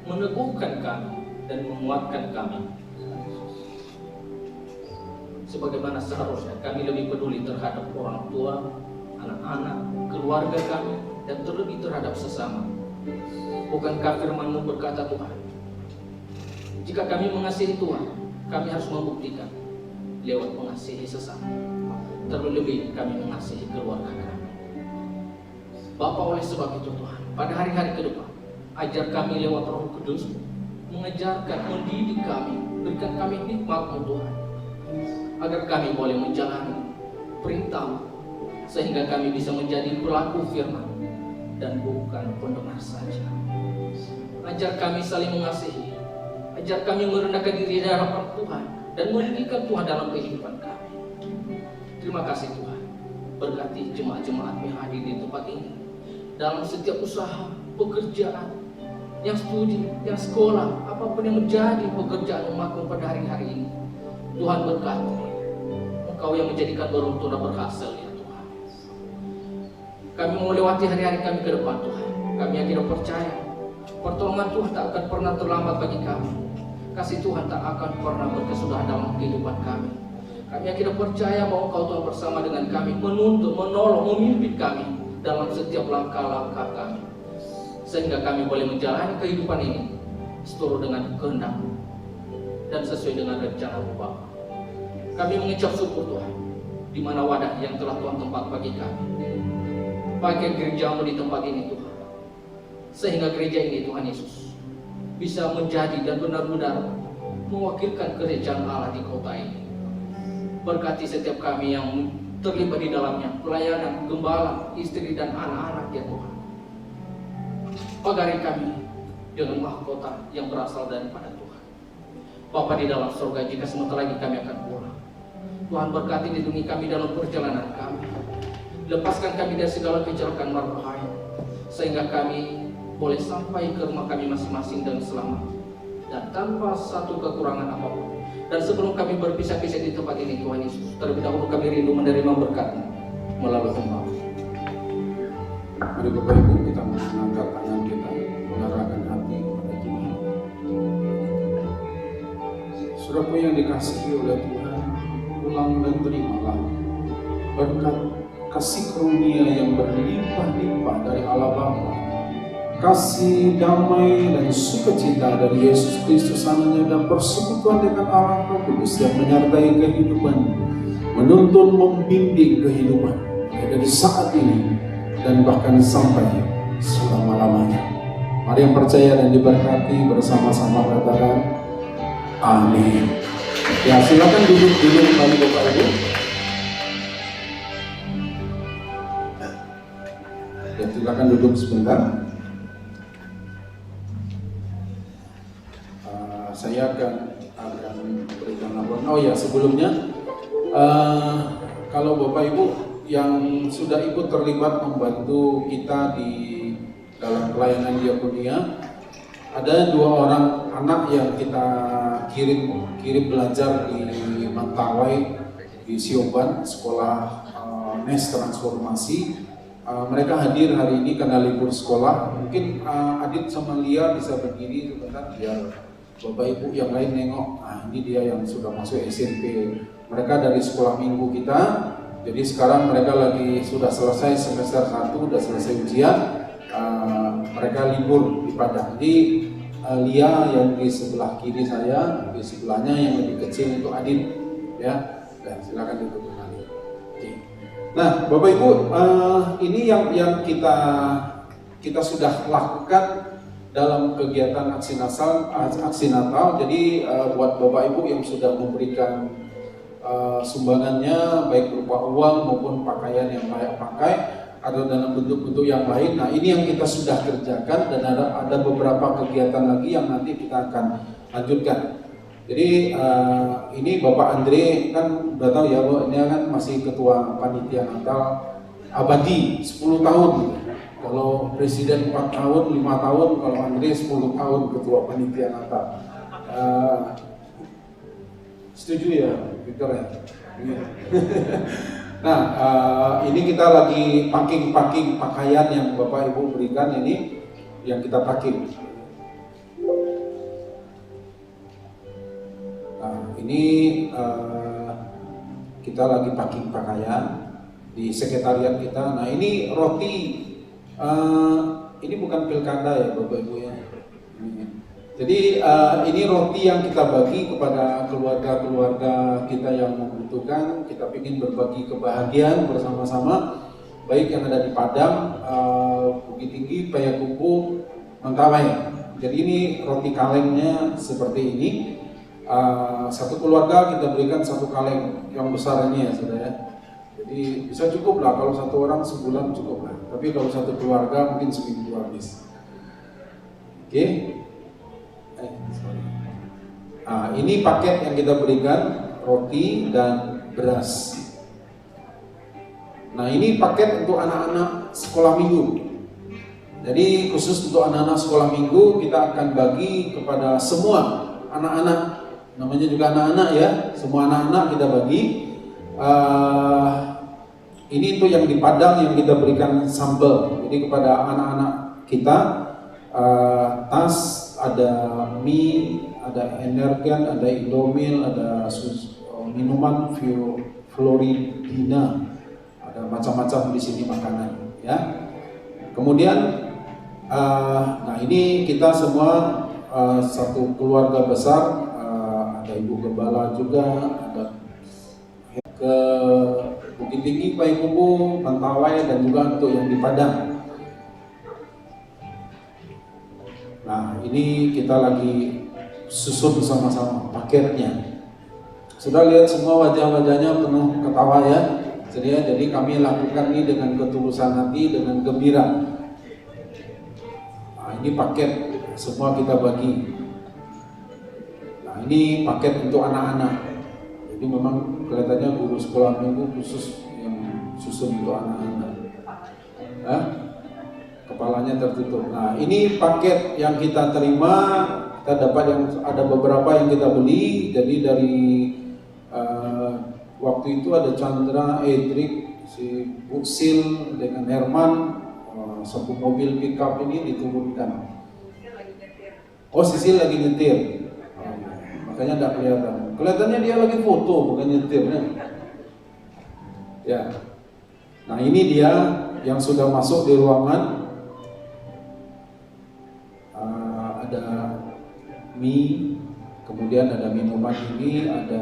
meneguhkan kami, dan menguatkan kami. Sebagaimana seharusnya kami lebih peduli terhadap orang tua, anak-anak, keluarga kami, dan terlebih terhadap sesama. Bukankah firman-Mu berkata Tuhan, jika kami mengasihi Tuhan, kami harus membuktikan lewat mengasihi sesama. Terlebih kami mengasihi keluarga kami. Bapa, oleh sebab itu Tuhan, pada hari-hari ke depan, ajar kami lewat Roh Kudus, mengajarkan, mendidik kami, berikan kami hikmat-Mu Tuhan, agar kami boleh menjalani perintah-Mu, sehingga kami bisa menjadi pelaku firman dan bukan pendengar saja. Ajar kami saling mengasihi, ajar kami merendahkan diri di hadapan Tuhan dan meninggikan Tuhan dalam kehidupan kami. Terima kasih Tuhan, berkati jemaat-jemaat yang hadir di tempat ini, dalam setiap usaha, pekerjaan, yang studi, yang sekolah, apapun yang menjadi pekerjaan umat-Mu pada hari-hari ini. Tuhan berkati, Engkau yang menjadikan beruntun dan berhasil ya Tuhan. Kami mau lewati hari-hari kami ke depan Tuhan. Kami yang tidak percaya, pertolongan Tuhan tak akan pernah terlambat bagi kami. Kasih Tuhan tak akan pernah berkesudahan dalam kehidupan kami. Kami yang tidak percaya bahwa Engkau Tuhan bersama dengan kami, menuntun, menolong, memimpin kami dalam setiap langkah-langkah kami, sehingga kami boleh menjalani kehidupan ini seturut dengan kehendak-Mu dan sesuai dengan rencana-Mu Bapa. Kami mengucap syukur Tuhan, di mana wadah yang telah Tuhan tempat bagi kami. Pakai gereja-Mu di tempat ini Tuhan, sehingga gereja ini Tuhan Yesus bisa menjadi dan benar-benar mewakilkan kerajaan Allah di kota ini. Berkati setiap kami yang terlibat di dalamnya, pelayanan, gembala, istri dan anak-anak ya Tuhan. Pagari kami dengan mahkota yang berasal daripada Tuhan. Bapa di dalam surga, jika sebentar lagi kami akan pulang, Tuhan berkati lindungi kami dalam perjalanan kami. Lepaskan kami dari segala kejelekan berbahaya, sehingga kami boleh sampai ke rumah kami masing-masing dan selamat, dan tanpa satu kekurangan apapun. Dan sebelum kami berpisah-pisah di tempat ini, Tuhan Yesus, terlebih dahulu kami rindu menerima berkat-Mu melalui hamba. Mari Bapak Ibu kita mengangkat tangan kita, mengarahkan hati kepada Tuhan. Saudaraku yang dikasihi oleh Tuhan, pulang dan terimalah berkat kasih karunia yang berlimpah-limpah dari Allah Bapa, kasih, damai, dan sukacita dari Yesus Kristus anaknya, dan persekutuan dengan Allah Roh Kudus yang menyertai kehidupan, menuntun, membimbing kehidupan dari saat ini dan bahkan sampai selama-lamanya. Mari yang percaya dan diberkati bersama-sama katakan amin. Ya, silakan duduk kembali Bapak Ibu. Ya, silakan duduk sebentar. Saya akan berikan laporan. Oh ya, sebelumnya kalau Bapak Ibu yang sudah ikut terlibat membantu kita di dalam pelayanan diakonia, ada 2 orang anak yang kita kirim belajar di Mentawai di Sioban, sekolah NES Transformasi. Mereka hadir hari ini karena libur sekolah. Mungkin Adit sama Lia bisa berdiri sebentar biar Bapak Ibu yang lain nengok. Ini dia yang sudah masuk SMP. Mereka dari sekolah minggu kita. Jadi sekarang mereka lagi sudah selesai semester 1, sudah selesai ujian. Mereka libur di Padang. Jadi Lia yang di sebelah kiri saya, di sebelahnya yang lebih kecil itu Adit, ya. Dan silakan duduk kembali. Nah, Bapak Ibu, ini yang kita sudah lakukan dalam kegiatan aksi Natal. Jadi buat Bapak Ibu yang sudah memberikan sumbangannya baik berupa uang maupun pakaian yang layak pakai atau dalam bentuk-bentuk yang lain. Nah, ini yang kita sudah kerjakan dan ada beberapa kegiatan lagi yang nanti kita akan lanjutkan. Jadi ini Bapak Andre kan udah tahu ya, ini kan masih ketua panitia Natal abadi 10 tahun. Kalau presiden 4 tahun, 5 tahun, kalau Andre 10 tahun ketua panitia Natal. Setuju ya, Victor ya? Nah, ini kita lagi packing pakaian yang Bapak Ibu berikan ini, yang kita packing. Nah, ini kita lagi packing pakaian di sekretariat kita. Nah, ini roti. Ini bukan pilkada ya Bapak Ibu ya. Jadi ini roti yang kita bagi kepada keluarga-keluarga kita yang membutuhkan. Kita ingin berbagi kebahagiaan bersama-sama, baik yang ada di Padang, Bukit Tinggi, Payakumbuh, Mentawai. Jadi ini roti kalengnya seperti ini. Satu keluarga kita berikan 1 kaleng yang besar ini ya saudara. Jadi bisa cukup lah, kalau 1 orang sebulan cukup lah. Tapi kalau 1 keluarga mungkin seminggu habis. Oke. Ini paket yang kita berikan, roti dan beras. Nah, ini paket untuk anak-anak sekolah minggu. Jadi khusus untuk anak-anak sekolah minggu kita akan bagi kepada semua anak-anak. Namanya juga anak-anak ya, semua anak-anak kita bagi. Ini itu yang di Padang yang kita berikan sambal. Jadi kepada anak-anak kita tas, ada mie, ada Energen, ada Indomil, ada minuman Floridina, ada macam-macam di sini makanan ya. Kemudian nah ini kita semua satu keluarga besar, ada Ibu Gembala juga, ada ke Bukit Tinggi, Payakumbuh, Mentawai, dan juga untuk yang di Padang. Nah, ini kita lagi susun bersama-sama paketnya. Sudah lihat semua wajah-wajahnya penuh ketawa ya. Jadi kami lakukan ini dengan ketulusan hati, dengan gembira. Nah, ini paket semua kita bagi. Nah, ini paket untuk anak-anak. Jadi memang kelihatannya guru sekolah minggu khusus yang susun untuk anak-anak. Hah? Kepalanya tertutup. Nah, ini paket yang kita terima, kita dapat yang ada beberapa yang kita beli. Jadi dari waktu itu ada Chandra, Edric, si Buksil dengan Herman, satu mobil pickup ini diturunkan. Oh, Sisil lagi nyetir. Makanya tidak kelihatan. Kelihatannya dia lagi foto, bukan nyetir. Ya. Nah, ini dia yang sudah masuk di ruangan. Ada mie, kemudian ada minuman ini, ada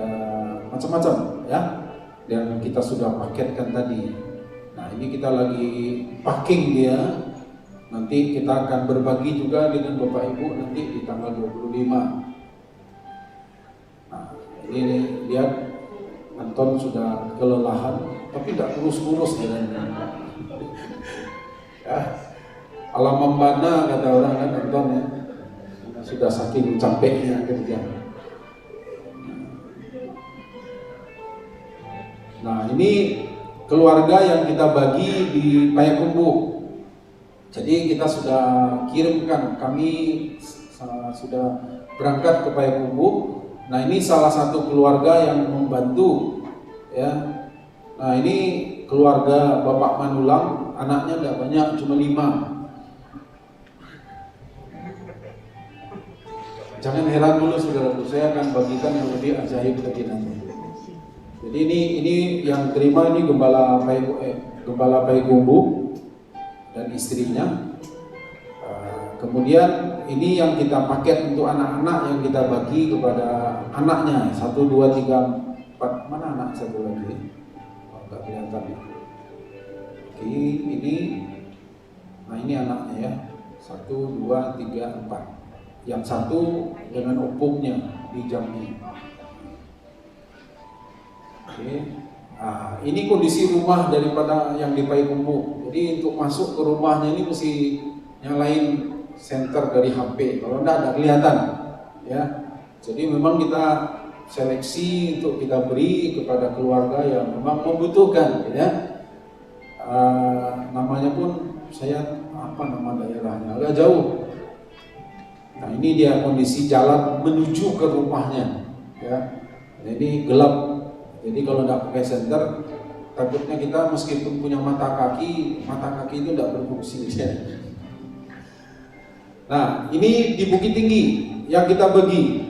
macam-macam ya. Dan kita sudah paketkan tadi. Nah, ini kita lagi packing dia. Nanti kita akan berbagi juga dengan Bapak Ibu nanti di tanggal 25. Nah, ini lihat Anton sudah kelelahan, tapi tidak kurus-kurus jalannya. Ya, ala membana kata orang kan Anton ya. Sudah saking capeknya kerja. Nah, ini keluarga yang kita bagi di Payakumbuh. Jadi kita sudah kirimkan, kami sudah berangkat ke Payakumbuh. Nah, ini salah satu keluarga yang membantu ya. Nah, ini keluarga Bapak Manulang, anaknya tidak banyak, cuma 5. Jangan heran dulu saudaraku, saya akan bagikan yang lebih ajaib lagi nanti. Jadi ini yang terima ini Gembala Payakumbuh dan istrinya. Kemudian ini yang kita paket untuk anak-anak yang kita bagi kepada anaknya 1, 2, 3, 4. Mana anak satu lagi? Oh, nggak kelihatan ya. Oke, ini. Nah, ini anaknya ya. 1, 2, 3, 4. Yang satu dengan opungnya di Jambi. Oke. Nah, ini kondisi rumah daripada yang di Payakumbuh. Jadi untuk masuk ke rumahnya ini mesti nyalain senter dari HP. Kalau enggak kelihatan, ya. Jadi memang kita seleksi untuk kita beri kepada keluarga yang memang membutuhkan, ya. Namanya pun saya apa nama daerahnya agak jauh. Nah, ini dia kondisi jalan menuju ke rumahnya, ya. Jadi gelap. Jadi kalau tidak pakai senter, takutnya kita meskipun punya mata kaki itu tidak berfungsi. Nah, ini di Bukit Tinggi yang kita bagi.